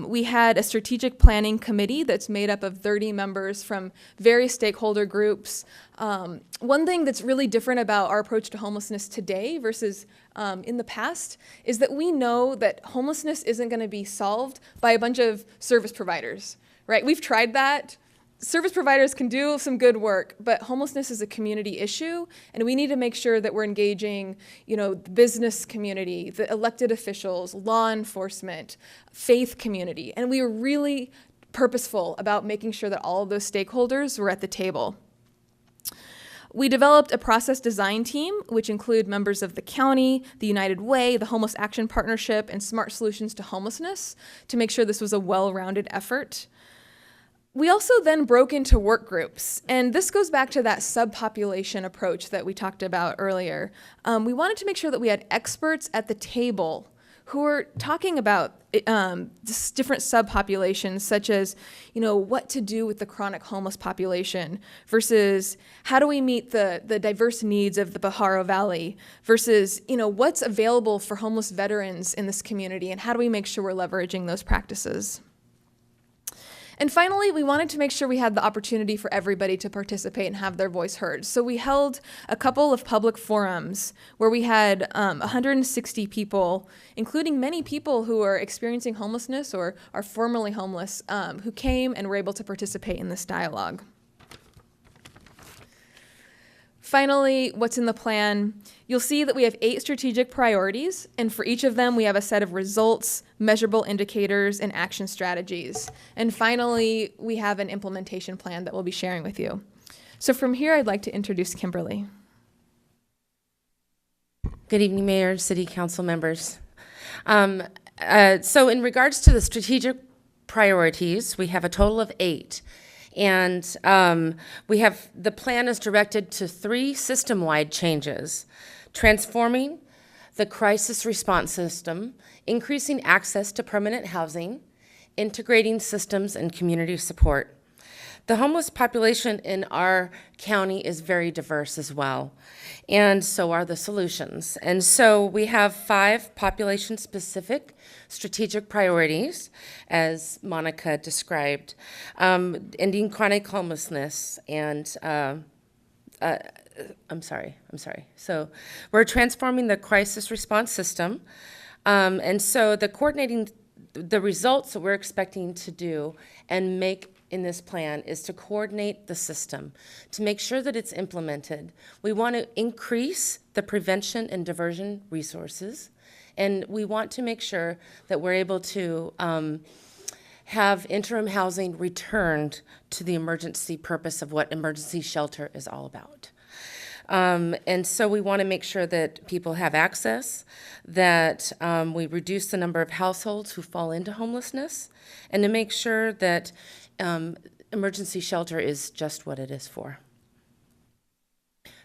We had a strategic planning committee that's made up of 30 members from various stakeholder groups. One thing that's really different about our approach to homelessness today versus in the past is that we know that homelessness isn't going to be solved by a bunch of service providers, right? We've tried that. Service providers can do some good work, but homelessness is a community issue, and we need to make sure that we're engaging, the business community, the elected officials, law enforcement, faith community, and we were really purposeful about making sure that all of those stakeholders were at the table. We developed a process design team, which include members of the county, the United Way, the Homeless Action Partnership, and Smart Solutions to Homelessness to make sure this was a well-rounded effort. We also then broke into work groups, and this goes back to that subpopulation approach that we talked about earlier. We wanted to make sure that we had experts at the table who are talking about different subpopulations, such as, what to do with the chronic homeless population versus how do we meet the diverse needs of the Pajaro Valley versus, what's available for homeless veterans in this community and how do we make sure we're leveraging those practices. And finally, we wanted to make sure we had the opportunity for everybody to participate and have their voice heard. So we held a couple of public forums where we had 160 people, including many people who are experiencing homelessness or are formerly homeless, who came and were able to participate in this dialogue. Finally, what's in the plan? You'll see that we have 8 strategic priorities, and for each of them, we have a set of results, measurable indicators, and action strategies. And finally, we have an implementation plan that we'll be sharing with you. So from here, I'd like to introduce Kimberly. Good evening, Mayor and City Council members. So in regards to the strategic priorities, we have a total of 8. And the plan is directed to 3 system-wide changes: transforming the crisis response system, increasing access to permanent housing, integrating systems and community support. The homeless population in our county is very diverse as well, and so are the solutions. And so we have 5 population-specific strategic priorities, as Monica described: ending chronic homelessness and I'm sorry. So we're transforming the crisis response system, and so the results that we're expecting to do and make in this plan is to coordinate the system to make sure that it's implemented. We want to increase the prevention and diversion resources, and we want to make sure that we're able to have interim housing returned to the emergency purpose of what emergency shelter is all about. And so we want to make sure that people have access, that we reduce the number of households who fall into homelessness, and to make sure that emergency shelter is just what it is for.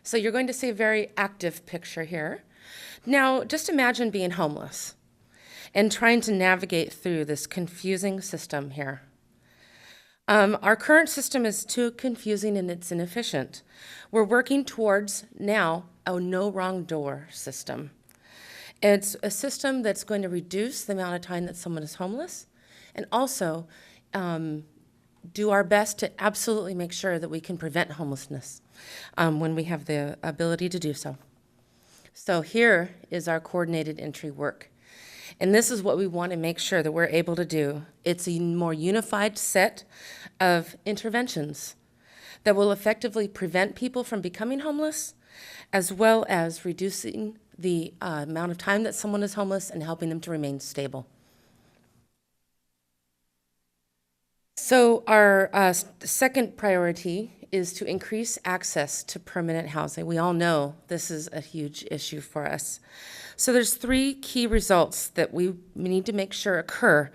So you're going to see a very active picture here. Now, just imagine being homeless and trying to navigate through this confusing system here. Our current system is too confusing and it's inefficient. We're working towards now a no wrong door system. It's a system that's going to reduce the amount of time that someone is homeless, and also do our best to absolutely make sure that we can prevent homelessness when we have the ability to do so. So here is our coordinated entry work. And this is what we want to make sure that we're able to do. It's a more unified set of interventions that will effectively prevent people from becoming homeless, as well as reducing the amount of time that someone is homeless and helping them to remain stable. So our second priority is to increase access to permanent housing. We all know this is a huge issue for us. So there's 3 key results that we need to make sure occur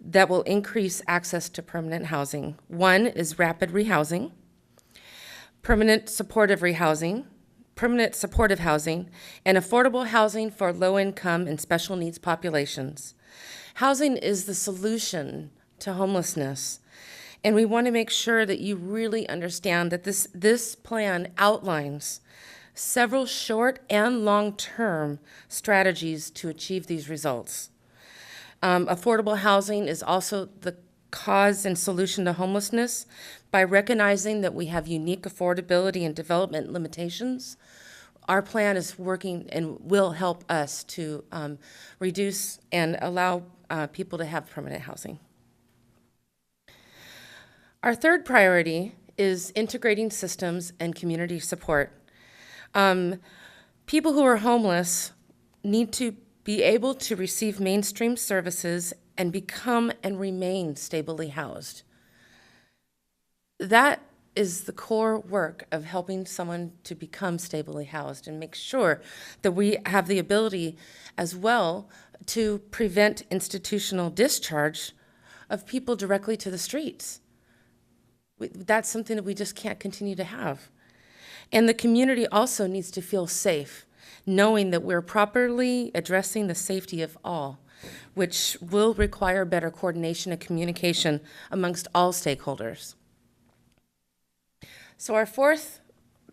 that will increase access to permanent housing. One is rapid rehousing, permanent supportive housing, and affordable housing for low-income and special needs populations. Housing is the solution to homelessness, and we want to make sure that you really understand that this plan outlines several short and long-term strategies to achieve these results. Affordable housing is also the cause and solution to homelessness by recognizing that we have unique affordability and development limitations. Our plan is working and will help us to reduce and allow people to have permanent housing. Our third priority is integrating systems and community support. People who are homeless need to be able to receive mainstream services and become and remain stably housed. That is the core work of helping someone to become stably housed and make sure that we have the ability as well to prevent institutional discharge of people directly to the streets. That's something that we just can't continue to have. And the community also needs to feel safe knowing that we're properly addressing the safety of all, which will require better coordination and communication amongst all stakeholders. So our fourth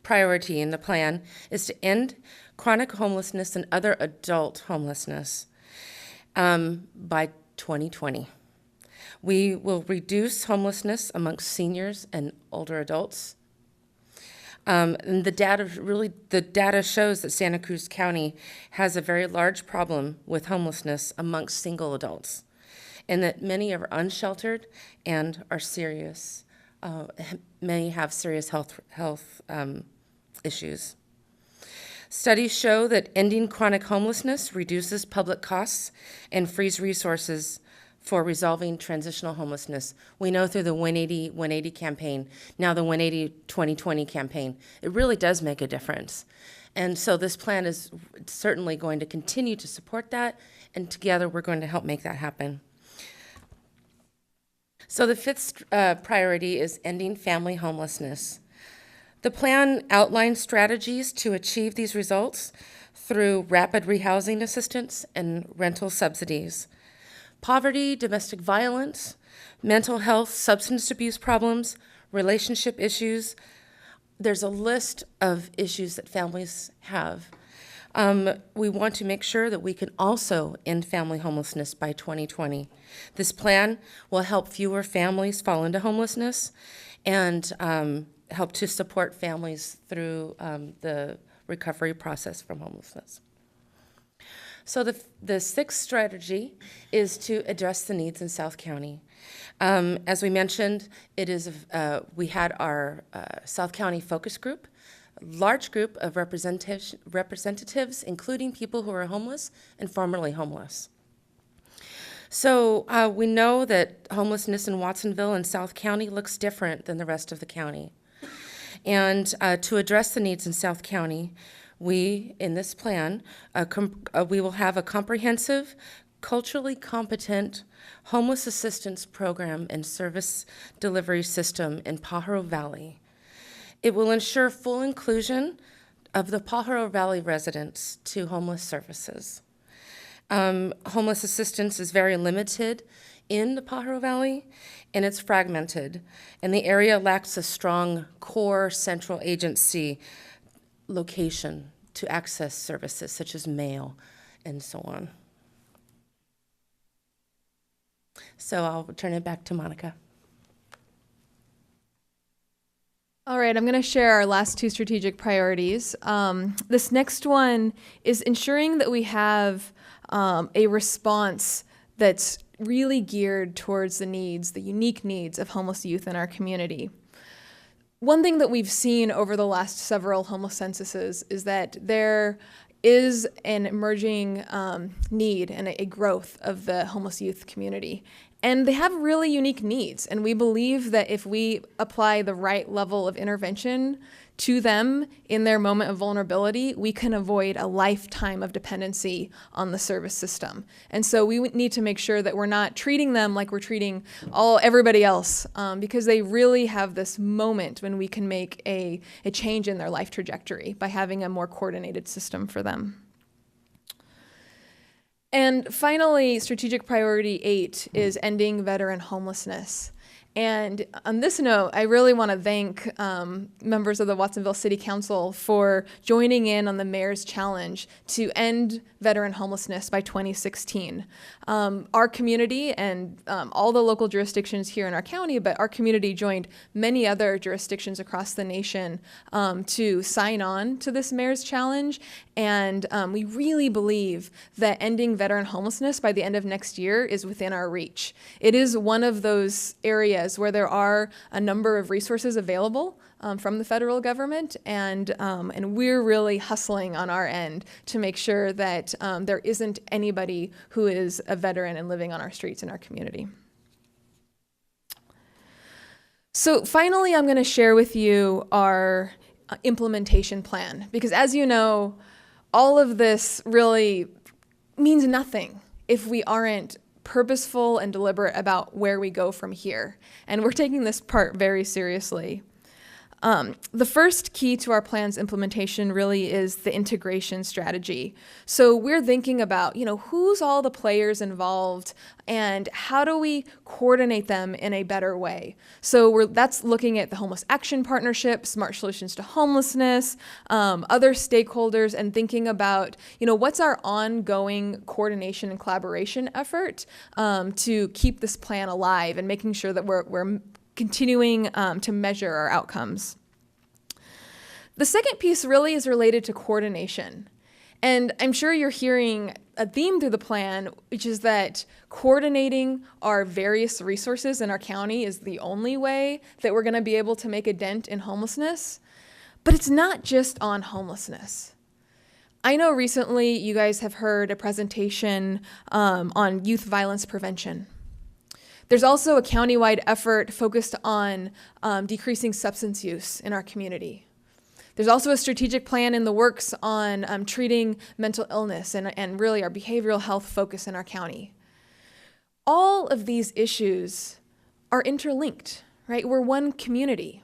priority in the plan is to end chronic homelessness and other adult homelessness by 2020. We will reduce homelessness amongst seniors and older adults. And the data shows that Santa Cruz County has a very large problem with homelessness amongst single adults, and that many are unsheltered and are serious. Many have serious health issues. Studies show that ending chronic homelessness reduces public costs and frees resources for resolving transitional homelessness. We know through the 180 campaign, now the 180-2020 campaign, it really does make a difference. And so this plan is certainly going to continue to support that, and together we're going to help make that happen. So the fifth priority is ending family homelessness. The plan outlines strategies to achieve these results through rapid rehousing assistance and rental subsidies. Poverty, domestic violence, mental health, substance abuse problems, relationship issues. There's a list of issues that families have. We want to make sure that we can also end family homelessness by 2020. This plan will help fewer families fall into homelessness and help to support families through the recovery process from homelessness. So the sixth strategy is to address the needs in South County. As we mentioned, we had our South County focus group, a large group of representatives, including people who are homeless and formerly homeless. So we know that homelessness in Watsonville and South County looks different than the rest of the county. And to address the needs in South County, we, in this plan, we will have a comprehensive, culturally competent homeless assistance program and service delivery system in Pajaro Valley. It will ensure full inclusion of the Pajaro Valley residents to homeless services. Homeless assistance is very limited in the Pajaro Valley, and it's fragmented, and the area lacks a strong core central agency location to access services such as mail and so on. So I'll turn it back to Monica. All right, I'm going to share our last two strategic priorities. This next one is ensuring that we have a response that's really geared towards the needs, the unique needs of homeless youth in our community. One thing that we've seen over the last several homeless censuses is that there is an emerging need and a growth of the homeless youth community. And they have really unique needs. And we believe that if we apply the right level of intervention to them in their moment of vulnerability, we can avoid a lifetime of dependency on the service system. And so we need to make sure that we're not treating them like we're treating everybody else, because they really have this moment when we can make a change in their life trajectory by having a more coordinated system for them. And finally, strategic priority 8 is ending veteran homelessness. And on this note, I really want to thank members of the Watsonville City Council for joining in on the Mayor's Challenge to end veteran homelessness by 2016. Our community and all the local jurisdictions here in our county, but our community joined many other jurisdictions across the nation to sign on to this Mayor's Challenge. And we really believe that ending veteran homelessness by the end of next year is within our reach. It is one of those areas where there are a number of resources available from the federal government, and we're really hustling on our end to make sure that there isn't anybody who is a veteran and living on our streets in our community. So finally, I'm going to share with you our implementation plan, because as you know, all of this really means nothing if we aren't purposeful and deliberate about where we go from here. And we're taking this part very seriously. The first key to our plan's implementation really is the integration strategy. So we're thinking about, who's all the players involved and how do we coordinate them in a better way? So that's looking at the Homeless Action Partnership, Smart Solutions to Homelessness, other stakeholders, and thinking about, what's our ongoing coordination and collaboration effort to keep this plan alive and making sure that we're continuing to measure our outcomes. The second piece really is related to coordination. And I'm sure you're hearing a theme through the plan, which is that coordinating our various resources in our county is the only way that we're going to be able to make a dent in homelessness. But it's not just on homelessness. I know recently you guys have heard a presentation on youth violence prevention. There's also a countywide effort focused on decreasing substance use in our community. There's also a strategic plan in the works on treating mental illness and really our behavioral health focus in our county. All of these issues are interlinked, right? We're one community.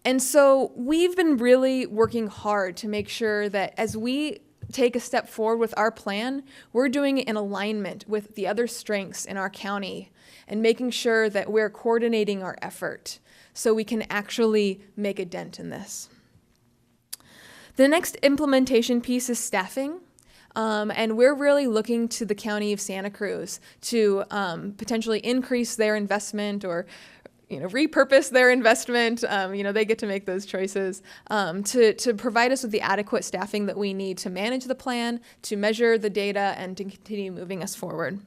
And so we've been really working hard to make sure that as we take a step forward with our plan, we're doing it in alignment with the other strengths in our county and making sure that we're coordinating our effort so we can actually make a dent in this. The next implementation piece is staffing. And we're really looking to the County of Santa Cruz to potentially increase their investment or repurpose their investment. They get to make those choices to provide us with the adequate staffing that we need to manage the plan, to measure the data, and to continue moving us forward.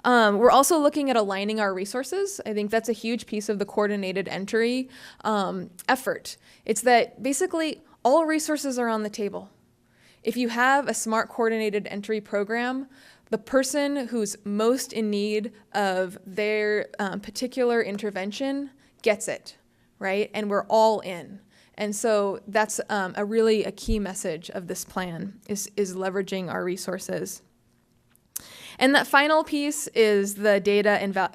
We're also looking at aligning our resources. I think that's a huge piece of the coordinated entry effort. It's that basically all resources are on the table. If you have a smart coordinated entry program, the person who's most in need of their particular intervention gets it, right? And we're all in. And so that's a key message of this plan is leveraging our resources. And that final piece is the data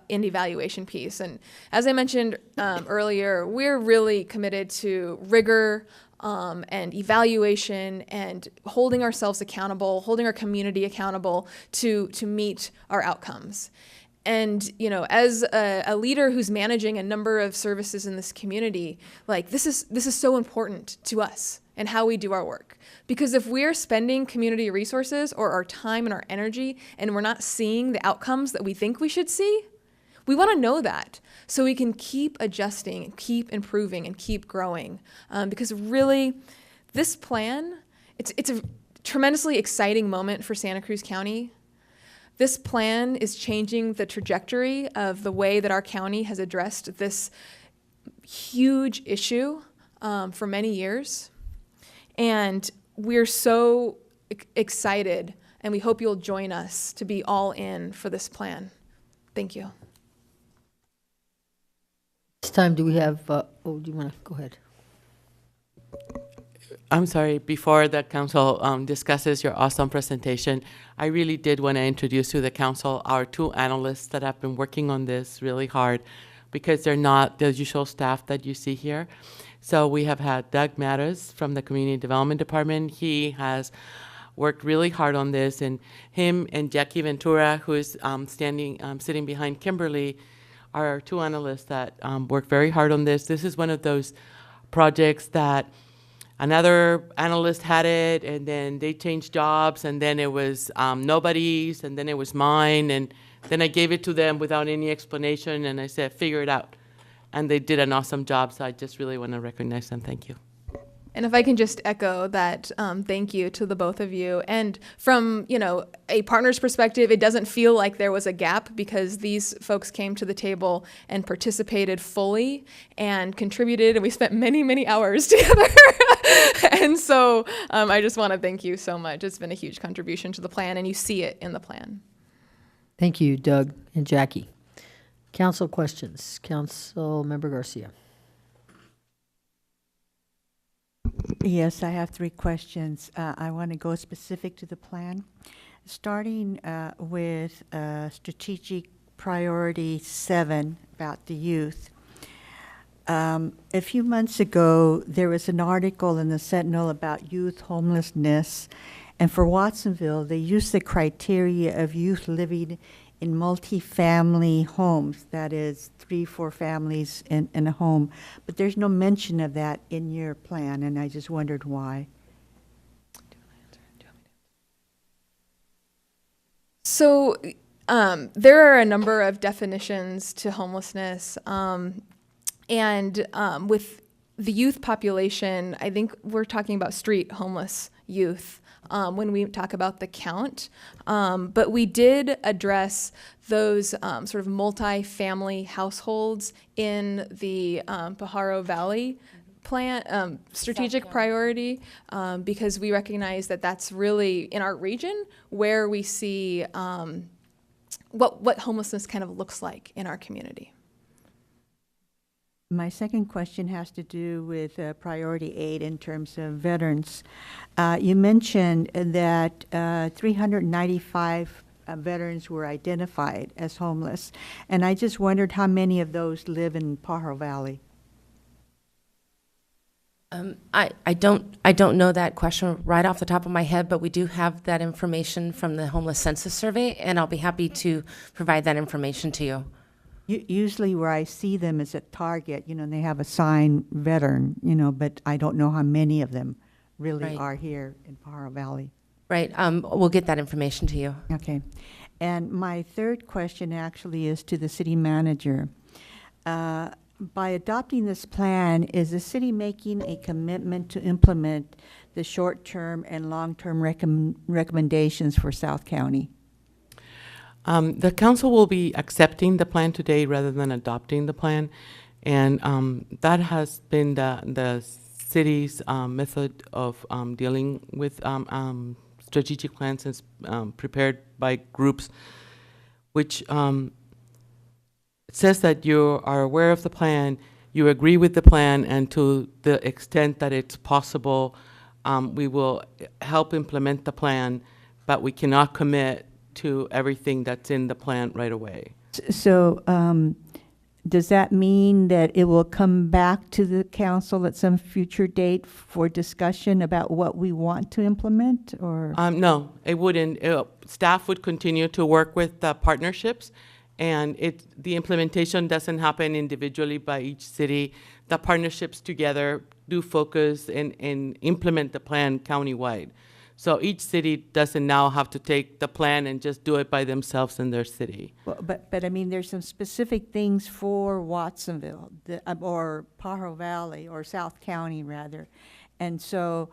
and evaluation piece. And as I mentioned earlier, we're really committed to rigor and evaluation and holding ourselves accountable, holding our community accountable to meet our outcomes. And, as a leader who's managing a number of services in this community, this is so important to us and how we do our work. Because if we're spending community resources or our time and our energy and we're not seeing the outcomes that we think we should see, we want to know that so we can keep adjusting, keep improving, and keep growing. Because really, this plan, it's a tremendously exciting moment for Santa Cruz County. This plan is changing the trajectory of the way that our county has addressed this huge issue for many years. And we're so excited, and we hope you'll join us to be all in for this plan. Thank you. This time, do we have, do you want to go ahead? I'm sorry, before the council discusses your awesome presentation, I really did want to introduce to the council our two analysts that have been working on this really hard because they're not the usual staff that you see here. So we have had Doug Matters from the Community Development Department. He has worked really hard on this, and him and Jackie Ventura, who is sitting behind Kimberly, are our two analysts that work very hard on this. This is one of those projects that another analyst had it, and then they changed jobs, and then it was nobody's, and then it was mine, and then I gave it to them without any explanation, and I said, figure it out. And they did an awesome job, so I just really want to recognize them. Thank you. And if I can just echo that, thank you to the both of you. And from, a partner's perspective, it doesn't feel like there was a gap because these folks came to the table and participated fully and contributed, and we spent many, many hours together. And so I just want to thank you so much. It's been a huge contribution to the plan, and you see it in the plan. Thank you, Doug and Jackie. Council questions. Council Member Garcia. Yes, I have 3 questions. I want to go specific to the plan, starting with strategic priority 7 about the youth. A few months ago, there was an article in the Sentinel about youth homelessness. And for Watsonville, they used the criteria of youth living in multifamily homes, that is 3-4 families in a home. But there's no mention of that in your plan, and I just wondered why. So there are a number of definitions to homelessness. With the youth population, I think we're talking about street homeless youth when we talk about the count. But we did address those sort of multi-family households in the Pajaro Valley plan, strategic priority, because we recognize that that's really in our region where we see what homelessness kind of looks like in our community. My second question has to do with priority 8 in terms of veterans. You mentioned that 395 veterans were identified as homeless, and I just wondered how many of those live in Pajaro Valley. I don't know that question right off the top of my head, but we do have that information from the homeless census survey, and I'll be happy to provide that information to you. Usually where I see them is at Target, and they have a sign veteran, but I don't know how many of them really are here in Pajaro Valley. Right. We'll get that information to you. Okay. And my third question actually is to the city manager. By adopting this plan, is the city making a commitment to implement the short-term and long-term recommendations for South County? The council will be accepting the plan today rather than adopting the plan, and that has been the city's method of dealing with strategic plans as prepared by groups, which says that you are aware of the plan, you agree with the plan, and to the extent that it's possible, we will help implement the plan, but we cannot commit to everything that's in the plan right away. So does that mean that it will come back to the council at some future date for discussion about what we want to implement, or? No, it wouldn't. Staff would continue to work with the partnerships, and the implementation doesn't happen individually by each city. The partnerships together do focus and implement the plan countywide. So each city doesn't now have to take the plan and just do it by themselves in their city. Well, but I mean, there's some specific things for Watsonville, or Pajaro Valley, or South County, rather. And so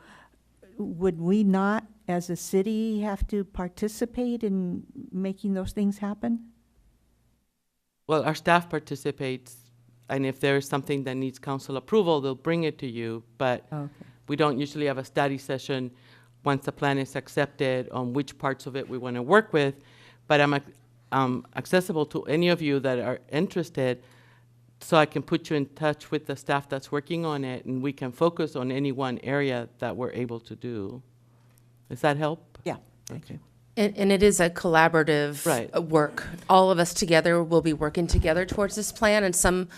would we not, as a city, have to participate in making those things happen? Well, our staff participates, and if there is something that needs council approval, they'll bring it to you. But we don't usually have a study session once the plan is accepted on which parts of it we want to work with. But I'm accessible to any of you that are interested, so I can put you in touch with the staff that's working on it, and we can focus on any one area that we're able to do. Does that help? Yeah, thank you. And it is a collaborative work. All of us together will be working together towards this plan, and some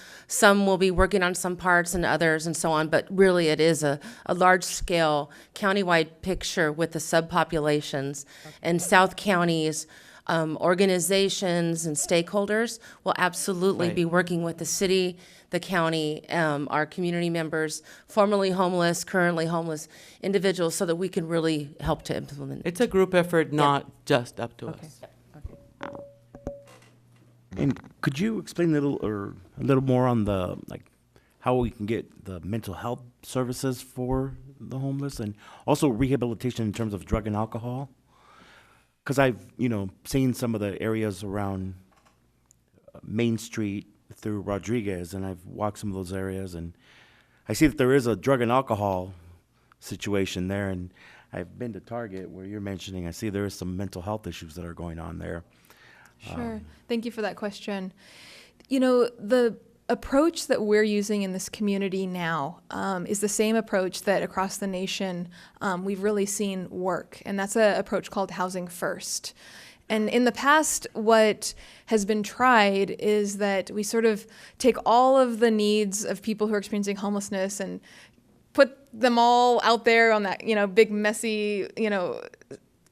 will be working on some parts and others and so on, but really it is a large-scale countywide picture with the subpopulations, and South County's organizations and stakeholders will absolutely be working with the city, the county, our community members, formerly homeless, currently homeless individuals, so that we can really help to implement. It's a group effort, not just up to us. And could you explain a little more on the how we can get the mental health services for the homeless, and also rehabilitation in terms of drug and alcohol? Because I've seen some of the areas around Main Street through Rodriguez, and I've walked some of those areas, and I see that there is a drug and alcohol situation there, and I've been to Target where you're mentioning. I see there is some mental health issues that are going on there. Sure. Thank you for that question. The approach that we're using in this community now is the same approach that across the nation we've really seen work, and that's an approach called Housing First. And in the past, what has been tried is that we sort of take all of the needs of people who are experiencing homelessness and put them all out there on that, big messy,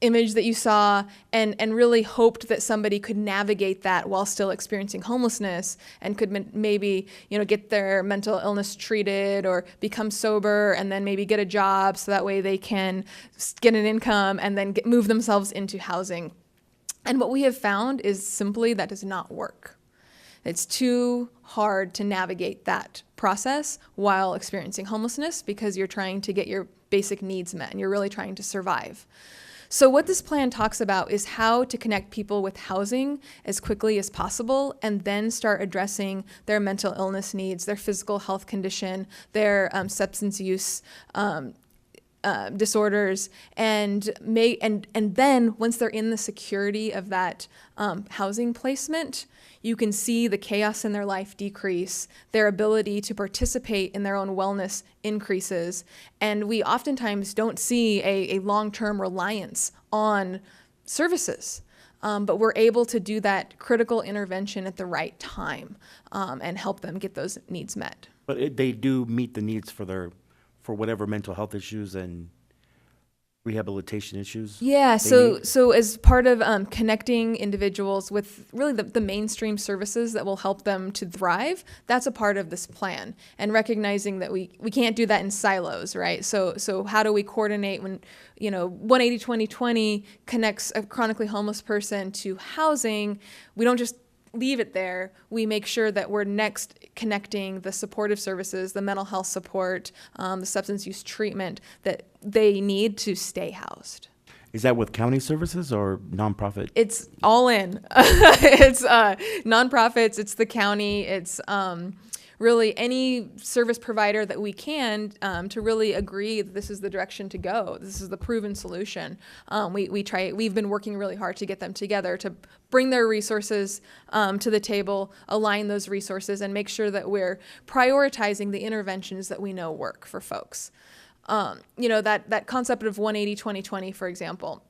image that you saw, and really hoped that somebody could navigate that while still experiencing homelessness and could maybe, get their mental illness treated or become sober and then maybe get a job so that way they can get an income and then move themselves into housing. And what we have found is simply that does not work. It's too hard to navigate that process while experiencing homelessness because you're trying to get your basic needs met and you're really trying to survive. So what this plan talks about is how to connect people with housing as quickly as possible and then start addressing their mental illness needs, their physical health condition, their substance use disorders, and then once they're in the security of that housing placement, you can see the chaos in their life decrease, their ability to participate in their own wellness increases, and we oftentimes don't see a long-term reliance on services. But we're able to do that critical intervention at the right time and help them get those needs met. But they do meet the needs for whatever mental health issues and rehabilitation issues? Yeah, so as part of connecting individuals with really the mainstream services that will help them to thrive, that's a part of this plan. And recognizing that we can't do that in silos, right? So how do we coordinate when, 180-2020 connects a chronically homeless person to housing? We don't just leave it there. We make sure that we're next connecting the supportive services, the mental health support, the substance use treatment that they need to stay housed. Is that with county services or nonprofit? It's all in. It's nonprofits, it's the county, it's really any service provider that we can to really agree that this is the direction to go. This is the proven solution. We've been working really hard to get them together to bring their resources to the table, align those resources, and make sure that we're prioritizing the interventions that we know work for folks. That concept of 180-2020, for example,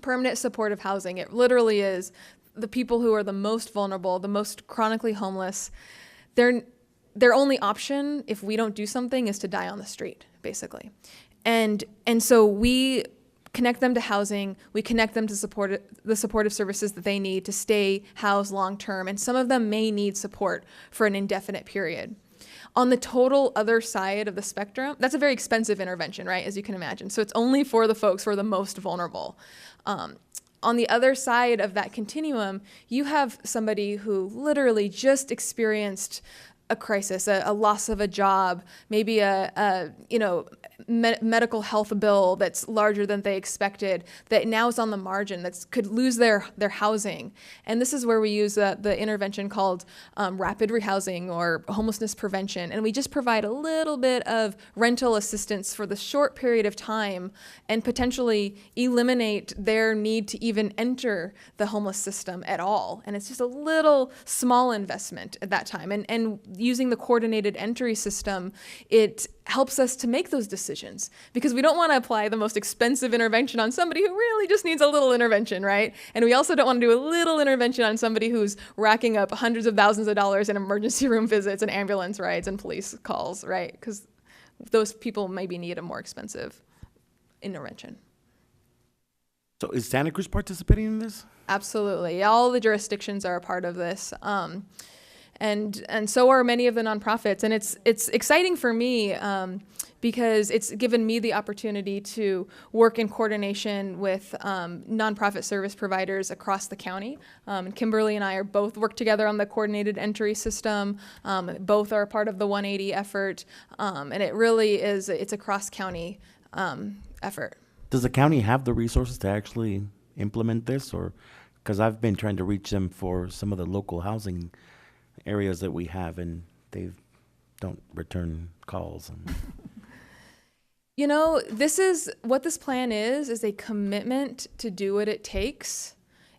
permanent supportive housing, it literally is the people who are the most vulnerable, the most chronically homeless. Their only option, if we don't do something, is to die on the street, basically. And so we connect them to housing, we connect them to the supportive services that they need to stay housed long term, and some of them may need support for an indefinite period. On the total other side of the spectrum, that's a very expensive intervention, right, as you can imagine. So it's only for the folks who are the most vulnerable. On the other side of that continuum, you have somebody who literally just experienced a crisis, a loss of a job, maybe a medical health bill that's larger than they expected, that now is on the margin, that could lose their housing. And this is where we use the intervention called rapid rehousing or homelessness prevention. And we just provide a little bit of rental assistance for the short period of time and potentially eliminate their need to even enter the homeless system at all. And it's just a little small investment at that time. And using the coordinated entry system, it helps us to make those decisions because we don't want to apply the most expensive intervention on somebody who really just needs a little intervention, right? And we also don't want to do a little intervention on somebody who's racking up hundreds of thousands of dollars in emergency room visits and ambulance rides and police calls, right? Because those people maybe need a more expensive intervention. So is Santa Cruz participating in this? Absolutely. All the jurisdictions are a part of this. And so are many of the nonprofits. And it's exciting for me because it's given me the opportunity to work in coordination with nonprofit service providers across the county. And Kimberly and I are both work together on the coordinated entry system. Both are part of the 180 effort. And it really is, it's a cross-county effort. Does the county have the resources to actually implement this? Or because I've been trying to reach them for some of the local housing areas that we have, and they don't return calls. This is what this plan is a commitment to do what it takes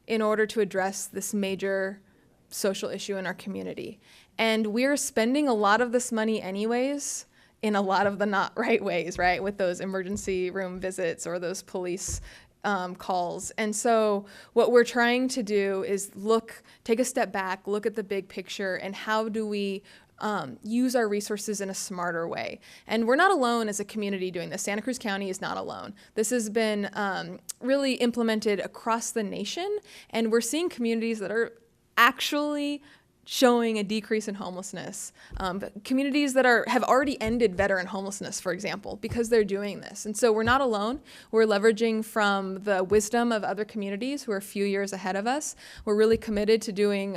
in order to address this major social issue in our community. And we're spending a lot of this money anyways in a lot of the not right ways, right? With those emergency room visits or those police calls. And so what we're trying to do is take a step back, look at the big picture, and how do we use our resources in a smarter way. And we're not alone as a community doing this. Santa Cruz County is not alone. This has been really implemented across the nation, and we're seeing communities that are actually showing a decrease in homelessness. Communities that have already ended veteran homelessness, for example, because they're doing this. And so we're not alone. We're leveraging from the wisdom of other communities who are a few years ahead of us. We're really committed to doing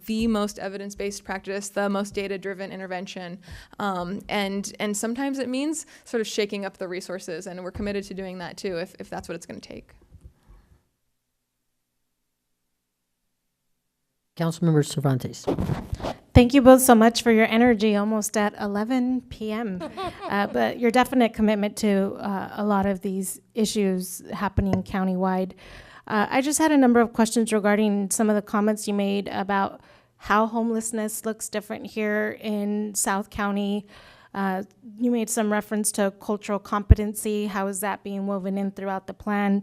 the most evidence-based practice, the most data-driven intervention. And sometimes it means sort of shaking up the resources, and we're committed to doing that too, if that's what it's going to take. Councilmember Cervantes. Thank you both so much for your energy almost at 11 p.m. But your definite commitment to a lot of these issues happening countywide. I just had a number of questions regarding some of the comments you made about how homelessness looks different here in South County. You made some reference to cultural competency. How is that being woven in throughout the plan?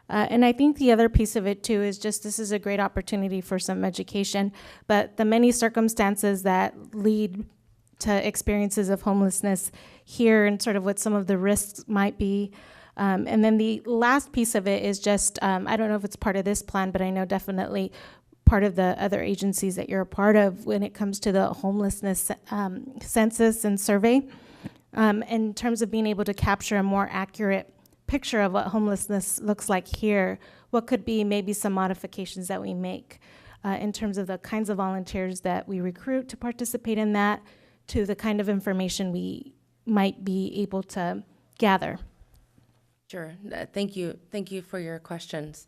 And I think the other piece of it too is just this is a great opportunity for some education, but the many circumstances that lead to experiences of homelessness here and sort of what some of the risks might be. And then the last piece of it is just, I don't know if it's part of this plan, but I know definitely part of the other agencies that you're a part of when it comes to the homelessness census and survey, in terms of being able to capture a more accurate picture of what homelessness looks like here, what could be maybe some modifications that we make in terms of the kinds of volunteers that we recruit to participate in that, to the kind of information we might be able to gather. Sure. Thank you. Thank you for your questions.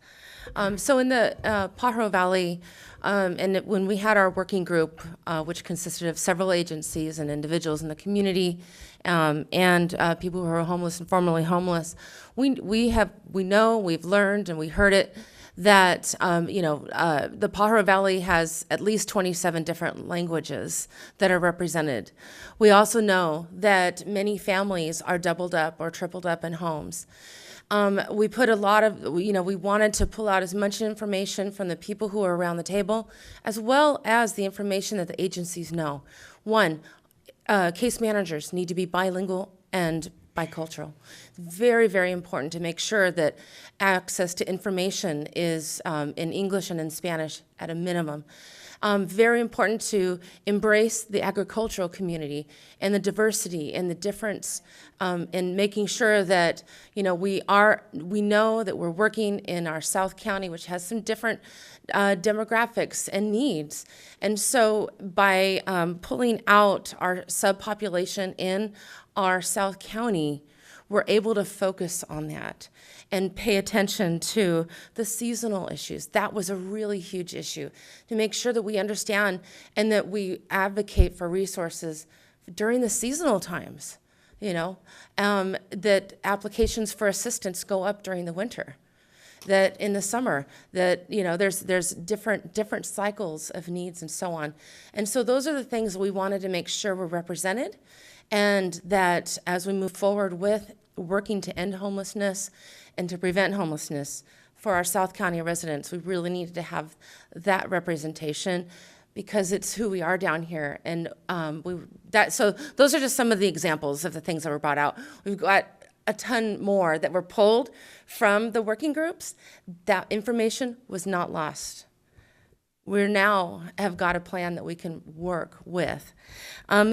So in the Pajaro Valley, when we had our working group, which consisted of several agencies and individuals in the community, and people who are homeless and formerly homeless, we've learned and we heard it that the Pajaro Valley has at least 27 different languages that are represented. We also know that many families are doubled up or tripled up in homes. We put a lot of, we wanted to pull out as much information from the people who are around the table, as well as the information that the agencies know. One, case managers need to be bilingual and bicultural. Very, very important to make sure that access to information is in English and in Spanish at a minimum. Very important to embrace the agricultural community and the diversity and the difference, in making sure that we know that we're working in our South County, which has some different demographics and needs. And so by pulling out our subpopulation in our South County, we're able to focus on that and pay attention to the seasonal issues. That was a really huge issue, to make sure that we understand and that we advocate for resources during the seasonal times, that applications for assistance go up during the winter, that in the summer, that there's different cycles of needs and so on. And so those are the things we wanted to make sure were represented, and that as we move forward with working to end homelessness and to prevent homelessness for our South County residents, we really needed to have that representation, because it's who we are down here. And so those are just some of the examples of the things that were brought out. We've got a ton more that were pulled from the working groups. That information was not lost. We now have got a plan that we can work with.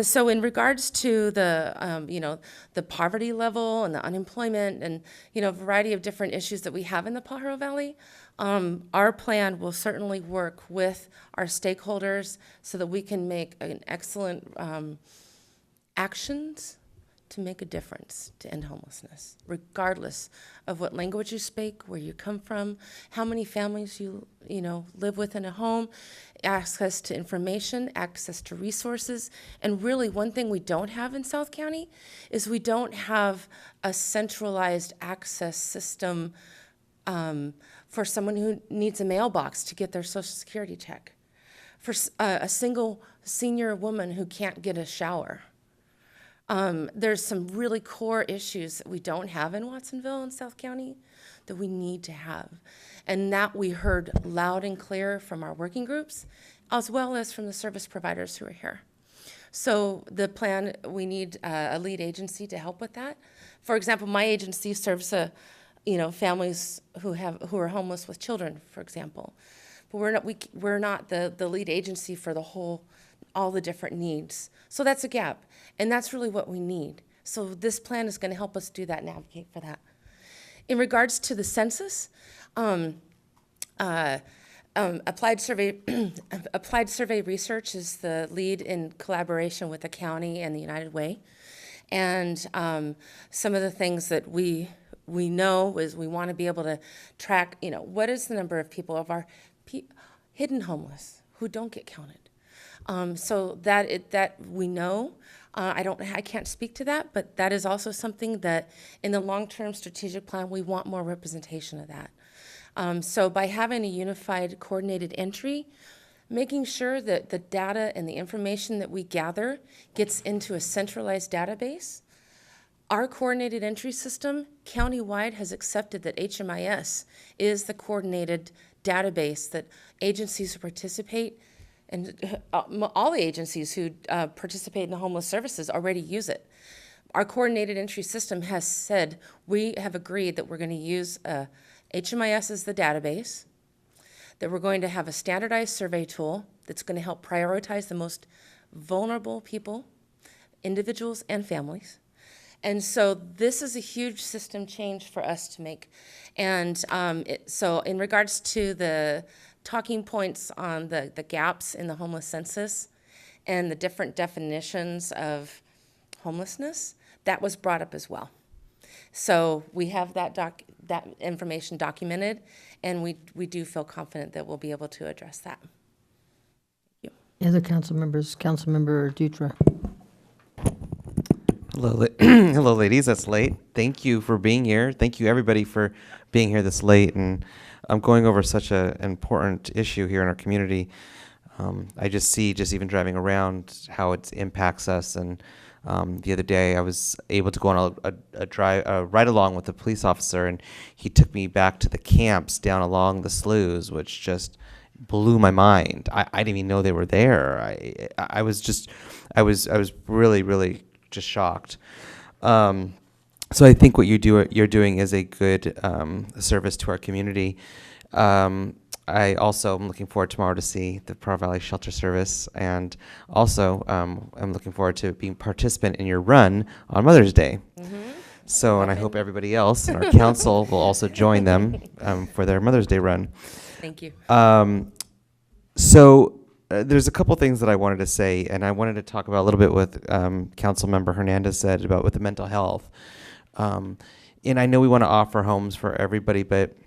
So in regards to the poverty level and the unemployment and, a variety of different issues that we have in the Pajaro Valley, our plan will certainly work with our stakeholders so that we can make an excellent actions to make a difference to end homelessness, regardless of what language you speak, where you come from, how many families you live with in a home, access to information, access to resources. And really, one thing we don't have in South County is we don't have a centralized access system for someone who needs a mailbox to get their Social Security check, for a single senior woman who can't get a shower. There's some really core issues that we don't have in Watsonville and South County that we need to have. And that we heard loud and clear from our working groups, as well as from the service providers who are here. So the plan, we need a lead agency to help with that. For example, my agency serves families who are homeless with children, for example. But we're not the lead agency for all the different needs. So that's a gap, and that's really what we need. So this plan is going to help us do that and advocate for that. In regards to the census, Applied Survey Research is the lead in collaboration with the county and the United Way. And some of the things that we know is we want to be able to track, what is the number of people of our hidden homeless who don't get counted. So that we know. I can't speak to that, but that is also something that in the long-term strategic plan, we want more representation of that. So by having a unified coordinated entry, making sure that the data and the information that we gather gets into a centralized database. Our coordinated entry system, countywide, has accepted that HMIS is the coordinated database that agencies who participate, and all the agencies who participate in the homeless services already use it. Our coordinated entry system has said, we have agreed that we're going to use HMIS as the database, that we're going to have a standardized survey tool that's going to help prioritize the most vulnerable people, individuals and families. And so this is a huge system change for us to make. And so in regards to the talking points on the gaps in the homeless census and the different definitions of homelessness, that was brought up as well. So we have that information documented, and we do feel confident that we'll be able to address that. Thank you. Other council members, Councilmember Dutra. Hello, hello, ladies. That's late. Thank you for being here. Thank you, everybody, for being here this late. And I'm going over such an important issue here in our community. I just see, even driving around, how it impacts us. And the other day, I was able to go on a ride along with a police officer, and he took me back to the camps down along the sloughs, which just blew my mind. I didn't even know they were there. I was really, really just shocked. So I think what you're doing is a good service to our community. I also am looking forward tomorrow to see the Pearl Valley Shelter Service, and also I'm looking forward to being participant in your run on Mother's Day. Mm-hmm. So, and I hope everybody else in our council will also join them for their Mother's Day run. Thank you. So there's a couple things that I wanted to say, and I wanted to talk about a little bit what Councilmember Hernandez said about with the mental health. And I know we want to offer homes for everybody, but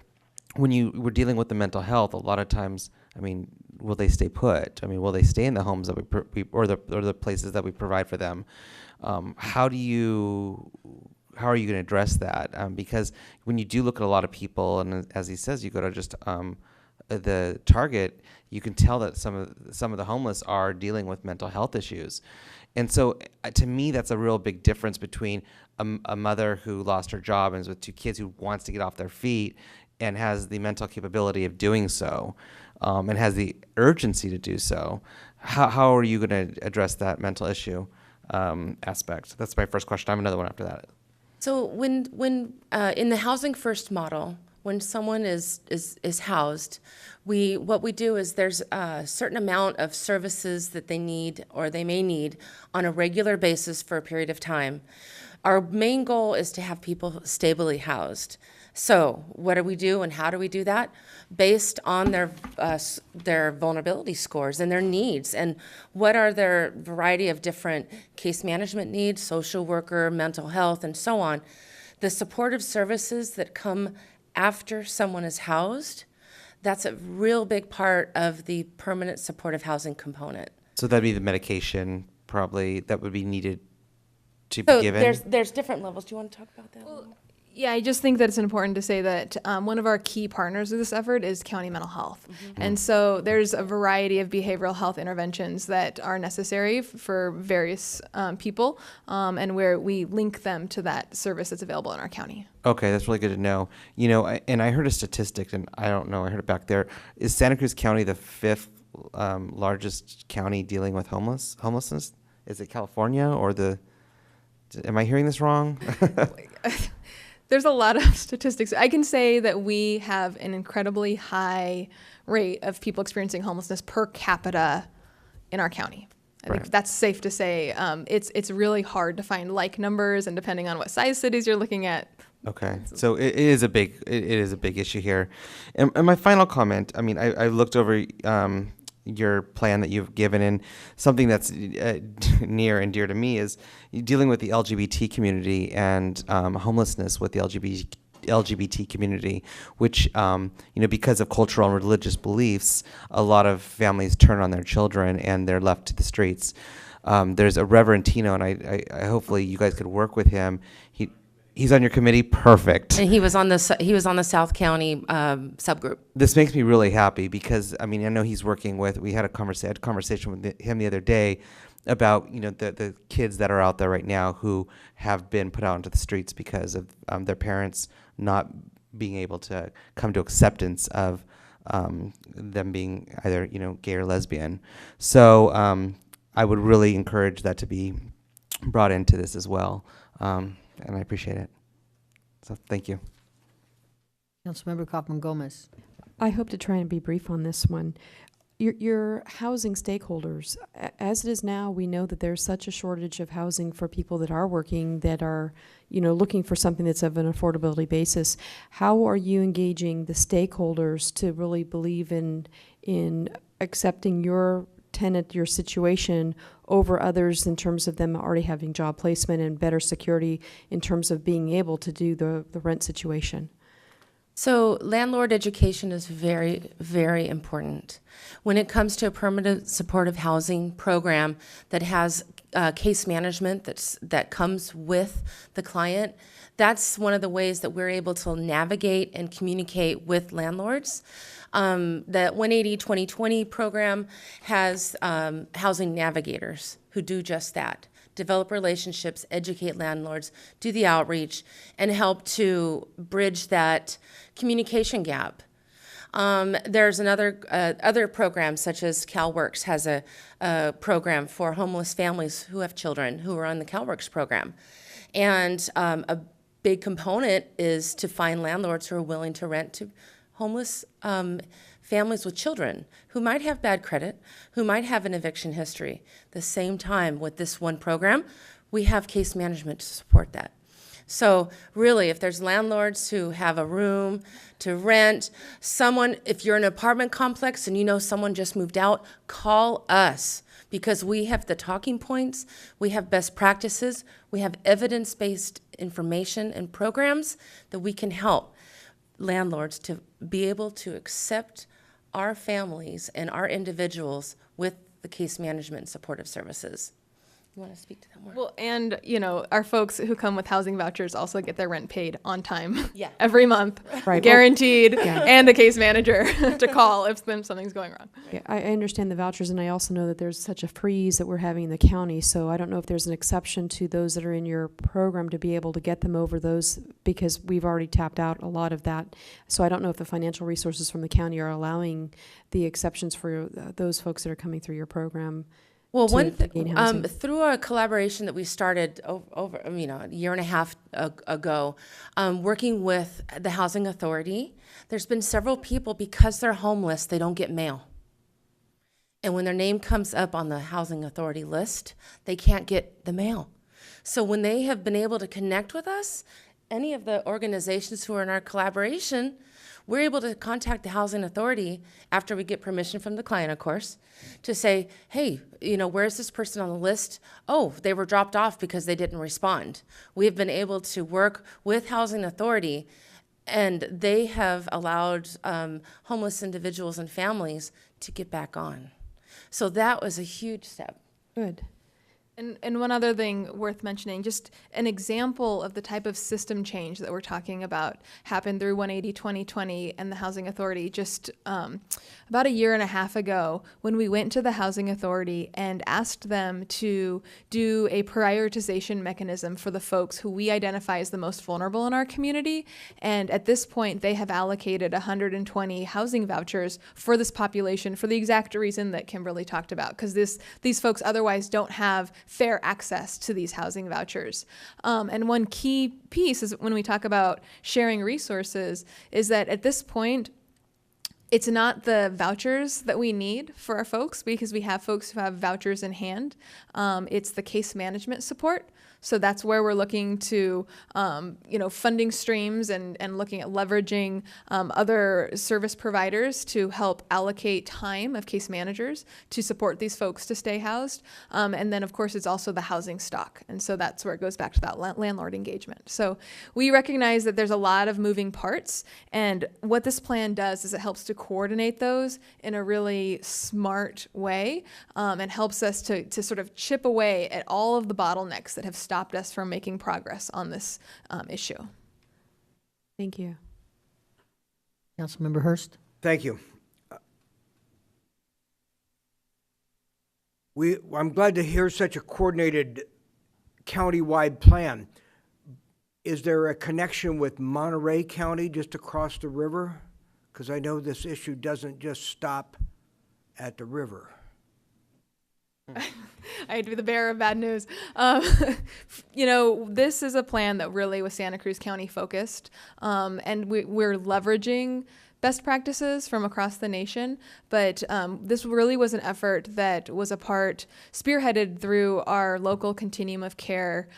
when we're dealing with the mental health, a lot of times, I mean, will they stay put? I mean, will they stay in the homes that or the places that we provide for them? How are you going to address that? Because when you do look at a lot of people, and as he says, you go to just the Target, you can tell that some of the homeless are dealing with mental health issues. And so to me, that's a real big difference between a mother who lost her job and is with two kids who wants to get off their feet and has the mental capability of doing so, and has the urgency to do so. How are you going to address that mental issue aspect? That's my first question. I have another one after that. So when in the Housing First model, when someone is housed, what we do is there's a certain amount of services that they need or they may need on a regular basis for a period of time. Our main goal is to have people stably housed. So what do we do and how do we do that? Based on their vulnerability scores and their needs, and what are their variety of different case management needs, social worker, mental health, and so on. The supportive services that come after someone is housed, that's a real big part of the permanent supportive housing component. So that'd be the medication probably that would be needed to be given? There's different levels. Do you want to talk about that? Well, Yeah, I just think that it's important to say that one of our key partners of this effort is county mental health. And so there's a variety of behavioral health interventions that are necessary for various people, and where we link them to that service that's available in our county. Okay, that's really good to know. You know, and I heard a statistic, and I don't know, I heard it back there. Is Santa Cruz County the fifth largest county dealing with homelessness? Is it California or am I hearing this wrong? There's a lot of statistics. I can say that we have an incredibly high rate of people experiencing homelessness per capita in our county. I think that's safe to say. It's really hard to find like numbers, and depending on what size cities you're looking at. Okay, so it is a big issue here. And my final comment, I mean, I looked over your plan that you've given, and something that's near and dear to me is dealing with the LGBT community and homelessness with the LGBT community, which, because of cultural and religious beliefs, a lot of families turn on their children and they're left to the streets. There's a Reverend Tino, and I hopefully you guys could work with him. He's on your committee. Perfect. And he was on the South County subgroup. This makes me really happy because, I mean, I know he's working with, we had a conversation with him the other day about, the kids that are out there right now who have been put out into the streets because of their parents not being able to come to acceptance of them being either, gay or lesbian. So I would really encourage that to be brought into this as well. And I appreciate it. So thank you. Councilmember Kaufman Gomez. I hope to try and be brief on this one. Your housing stakeholders, as it is now, we know that there's such a shortage of housing for people that are working, that are, looking for something that's of an affordability basis. How are you engaging the stakeholders to really believe in accepting your tenant, your situation, over others in terms of them already having job placement and better security in terms of being able to do the rent situation? So landlord education is very, very important. When it comes to a permanent supportive housing program that has case management that comes with the client, that's one of the ways that we're able to navigate and communicate with landlords. The 180-2020 program has housing navigators who do just that. Develop relationships, educate landlords, do the outreach, and help to bridge that communication gap. There's other programs, such as CalWorks has a program for homeless families who have children who are on the CalWorks program. And a big component is to find landlords who are willing to rent to homeless families with children who might have bad credit, who might have an eviction history. The same time with this one program, we have case management to support that. So really, if there's landlords who have a room to rent, if you're in an apartment complex and you know someone just moved out, call us, because we have the talking points, we have best practices, we have evidence-based information and programs that we can help landlords to be able to accept our families and our individuals with the case management and supportive services. You want to speak to that more? Well, and, our folks who come with housing vouchers also get their rent paid on time. Yeah. Every month. Right. Guaranteed. Yeah. And a case manager to call if something's going wrong. Yeah, I understand the vouchers, and I also know that there's such a freeze that we're having in the county, so I don't know if there's an exception to those that are in your program to be able to get them over those, because we've already tapped out a lot of that. So I don't know if the financial resources from the county are allowing the exceptions for those folks that are coming through your program. Well, through a collaboration that we started over a year and a half ago, working with the Housing Authority, there's been several people, because they're homeless, they don't get mail. And when their name comes up on the Housing Authority list, they can't get the mail. So when they have been able to connect with us, any of the organizations who are in our collaboration, we're able to contact the Housing Authority after we get permission from the client, of course, to say, hey, where's this person on the list? Oh, they were dropped off because they didn't respond. We've been able to work with Housing Authority, and they have allowed homeless individuals and families to get back on. So that was a huge step. Good. And one other thing worth mentioning, just an example of the type of system change that we're talking about happened through 180-2020 and the Housing Authority just about a year and a half ago when we went to the Housing Authority and asked them to do a prioritization mechanism for the folks who we identify as the most vulnerable in our community. And at this point, they have allocated 120 housing vouchers for this population for the exact reason that Kimberly talked about, because these folks otherwise don't have fair access to these housing vouchers. And one key piece is when we talk about sharing resources is that at this point, it's not the vouchers that we need for our folks because we have folks who have vouchers in hand. It's the case management support. So that's where we're looking to, funding streams and looking at leveraging other service providers to help allocate time of case managers to support these folks to stay housed. And then, of course, it's also the housing stock. And so that's where it goes back to that landlord engagement. So we recognize that there's a lot of moving parts. And what this plan does is it helps to coordinate those in a really smart way and helps us to sort of chip away at all of the bottlenecks that have stopped us from making progress on this issue. Thank you. Councilmember Hurst. Thank you. I'm glad to hear such a coordinated county-wide plan. Is there a connection with Monterey County just across the river? Because I know this issue doesn't just stop at the river. I hate to be the bearer of bad news. This is a plan that really was Santa Cruz County focused, and we're leveraging best practices from across the nation, but this really was an effort that was spearheaded through our local continuum of care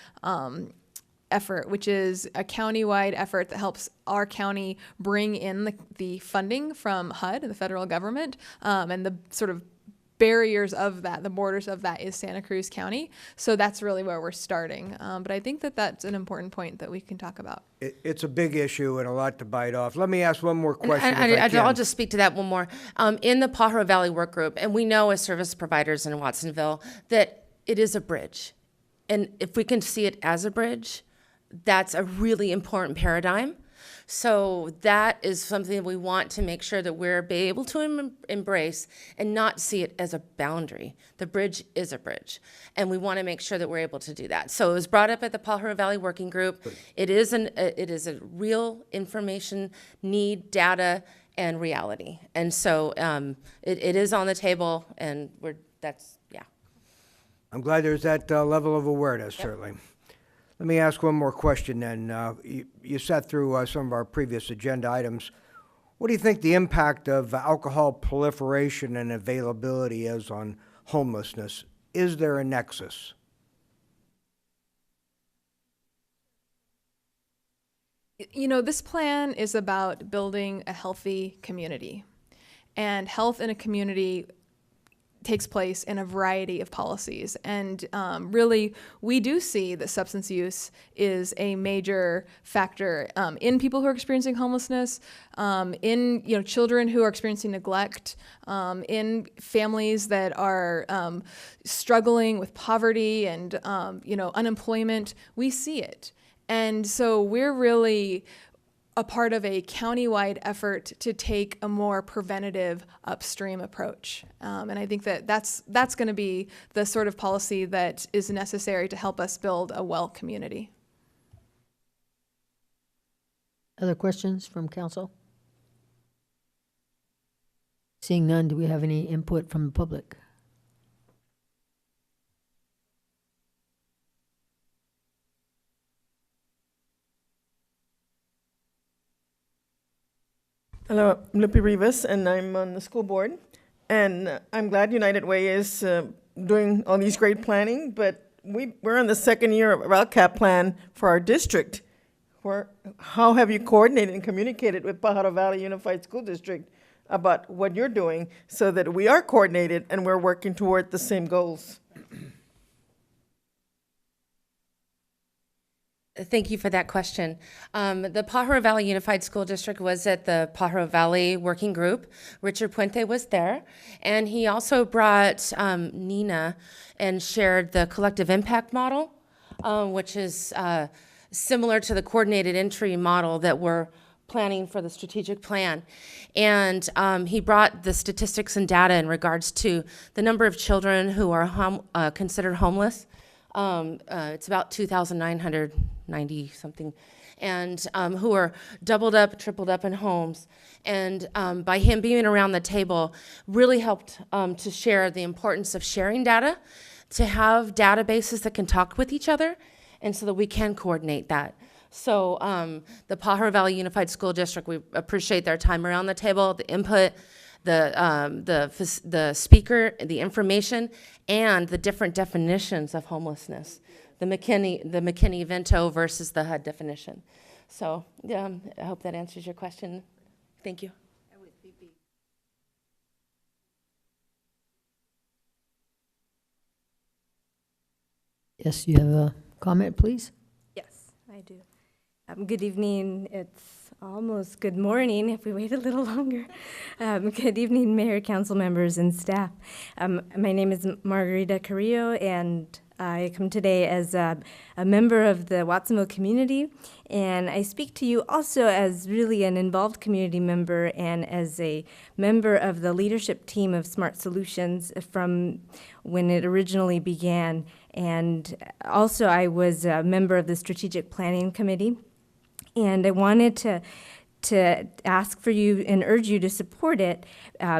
effort, which is a county-wide effort that helps our county bring in the funding from HUD, the federal government, and the sort of barriers of that, the borders of that is Santa Cruz County. So that's really where we're starting. But I think that that's an important point that we can talk about. It's a big issue and a lot to bite off. Let me ask one more question. I'll just speak to that one more. In the Pajaro Valley Work Group, and we know as service providers in Watsonville that it is a bridge. And if we can see it as a bridge, that's a really important paradigm. So that is something we want to make sure that we're able to embrace and not see it as a boundary. The bridge is a bridge, and we want to make sure that we're able to do that. So it was brought up at the Pajaro Valley Working Group. It is a real information need, data, and reality. And so it is on the table, and yeah. I'm glad there's that level of awareness, certainly. Let me ask one more question then. You sat through some of our previous agenda items. What do you think the impact of alcohol proliferation and availability is on homelessness? Is there a nexus? This plan is about building a healthy community. And health in a community takes place in a variety of policies. And really, we do see that substance use is a major factor in people who are experiencing homelessness, in children who are experiencing neglect, in families that are struggling with poverty and unemployment. We see it. And so we're really a part of a county-wide effort to take a more preventative upstream approach. And I think that's going to be the sort of policy that is necessary to help us build a well community. Other questions from council? Seeing none, do we have any input from the public? Hello, I'm Lupi Rivas, and I'm on the school board. And I'm glad United Way is doing all these great planning, but we're in the second year of our LCAP plan for our district. How have you coordinated and communicated with Pajaro Valley Unified School District about what you're doing so that we are coordinated and we're working toward the same goals? Thank you for that question. The Pajaro Valley Unified School District was at the Pajaro Valley Working Group. Richard Puente was there, and he also brought Nina and shared the collective impact model, which is similar to the coordinated entry model that we're planning for the strategic plan. And he brought the statistics and data in regards to the number of children who are considered homeless. It's about 2,990 something, and who are doubled up, tripled up in homes. And by him being around the table, really helped to share the importance of sharing data, to have databases that can talk with each other, and so that we can coordinate that. So the Pajaro Valley Unified School District, we appreciate their time around the table, the input, the speaker, the information, and the different definitions of homelessness. The McKinney-Vento versus the HUD definition. So I hope that answers your question. Thank you. Yes, you have a comment, please? Yes, I do. Good evening. It's almost good morning if we wait a little longer. Good evening, Mayor, council members, and staff. My name is Margarita Carrillo, and I come today as a member of the Watsonville community, and I speak to you also as really an involved community member and as a member of the leadership team of Smart Solutions from when it originally began. And also I was a member of the Strategic Planning Committee, and I wanted to ask for you and urge you to support it,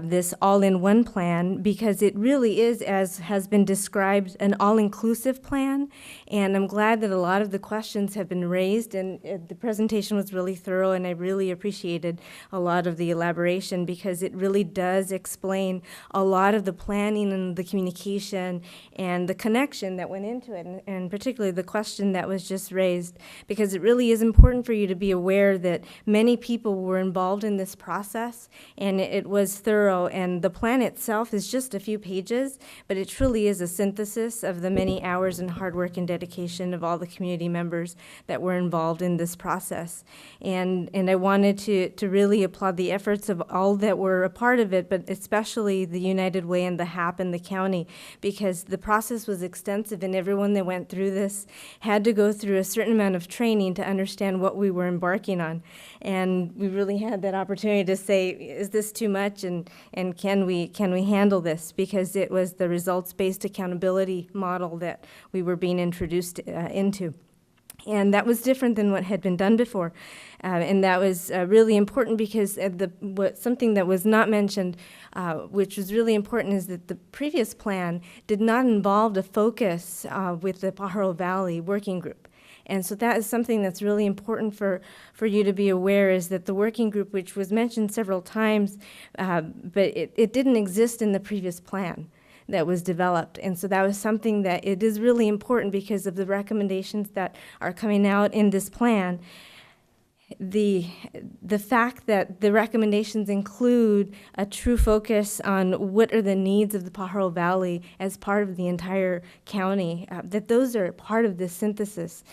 this all-in-one plan, because it really is, as has been described, an all-inclusive plan. And I'm glad that a lot of the questions have been raised, and the presentation was really thorough, and I really appreciated a lot of the elaboration, because it really does explain a lot of the planning and the communication and the connection that went into it, and particularly the question that was just raised, because it really is important for you to be aware that many people were involved in this process, and it was thorough. And the plan itself is just a few pages, but it truly is a synthesis of the many hours and hard work and dedication of all the community members that were involved in this process. And I wanted to really applaud the efforts of all that were a part of it, but especially the United Way and the HAP and the county, because the process was extensive, and everyone that went through this had to go through a certain amount of training to understand what we were embarking on. And we really had that opportunity to say, is this too much, and can we handle this? Because it was the results-based accountability model that we were being introduced into. And that was different than what had been done before. And that was really important, because something that was not mentioned, which was really important, is that the previous plan did not involve a focus with the Pajaro Valley Working Group. And so that is something that's really important for you to be aware, is that the working group, which was mentioned several times, but it didn't exist in the previous plan that was developed. And so that was something that it is really important, because of the recommendations that are coming out in this plan. The fact that the recommendations include a true focus on what are the needs of the Pajaro Valley as part of the entire county, that those are part of this synthesis.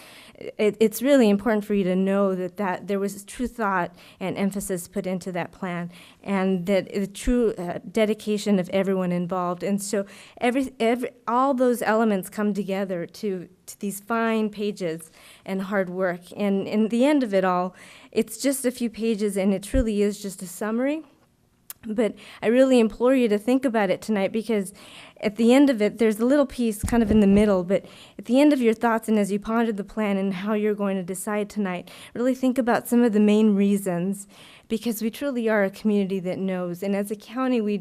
It's really important for you to know that there was true thought and emphasis put into that plan, and that the true dedication of everyone involved. And so all those elements come together to these fine pages and hard work. And in the end of it all, it's just a few pages, and it truly is just a summary. But I really implore you to think about it tonight, because at the end of it, there's a little piece kind of in the middle, but at the end of your thoughts, and as you ponder the plan and how you're going to decide tonight, really think about some of the main reasons, because we truly are a community that knows. And as a county, we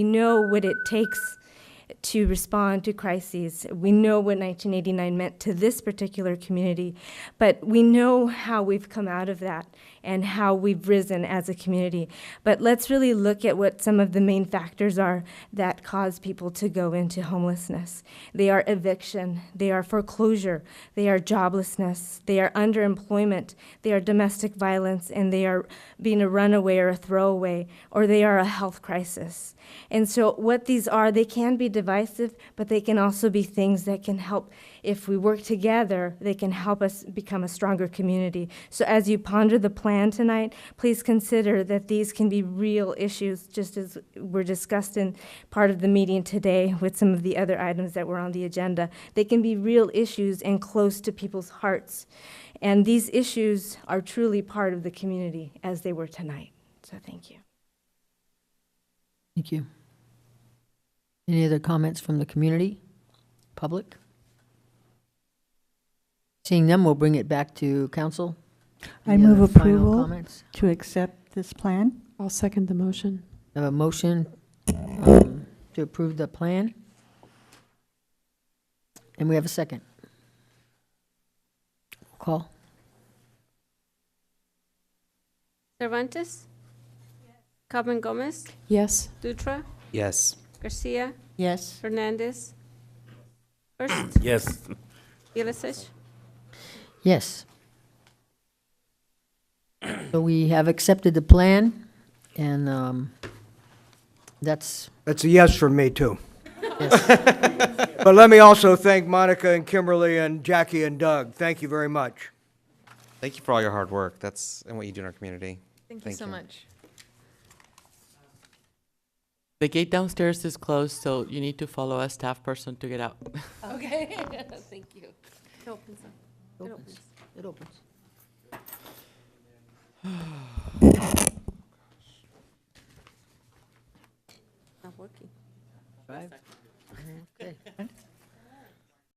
know what it takes to respond to crises. We know what 1989 meant to this particular community, but we know how we've come out of that and how we've risen as a community. But let's really look at what some of the main factors are that cause people to go into homelessness. They are eviction, they are foreclosure, they are joblessness, they are underemployment, they are domestic violence, and they are being a runaway or a throwaway, or they are a health crisis. And so what these are, they can be divisive, but they can also be things that can help. If we work together, they can help us become a stronger community. So as you ponder the plan tonight, please consider that these can be real issues, just as were discussed in part of the meeting today with some of the other items that were on the agenda. They can be real issues and close to people's hearts. And these issues are truly part of the community as they were tonight. So thank you. Thank you. Any other comments from the community, public? Seeing them, we'll bring it back to council. I Any move other final approval comments? to accept this plan. I'll second the motion. I have a motion to approve the plan. And we have a second. Call. Cervantes? Carmen Gomez? Yes. Dutra? Yes. Garcia? Yes. Hernandez? First? Yes. Yelisaich? Yes. So we have accepted the plan, and that's, That's a yes from me, too. yes. But let me also thank Monica and Kimberly and Jackie and Doug. Thank you very much. Thank you for all your hard work. That's and what you do in our community. Thank you so much. The gate downstairs is closed, so you need to follow a staff person to get out. Okay, thank you. It opens up. It opens. It opens. Not working. Right. Okay.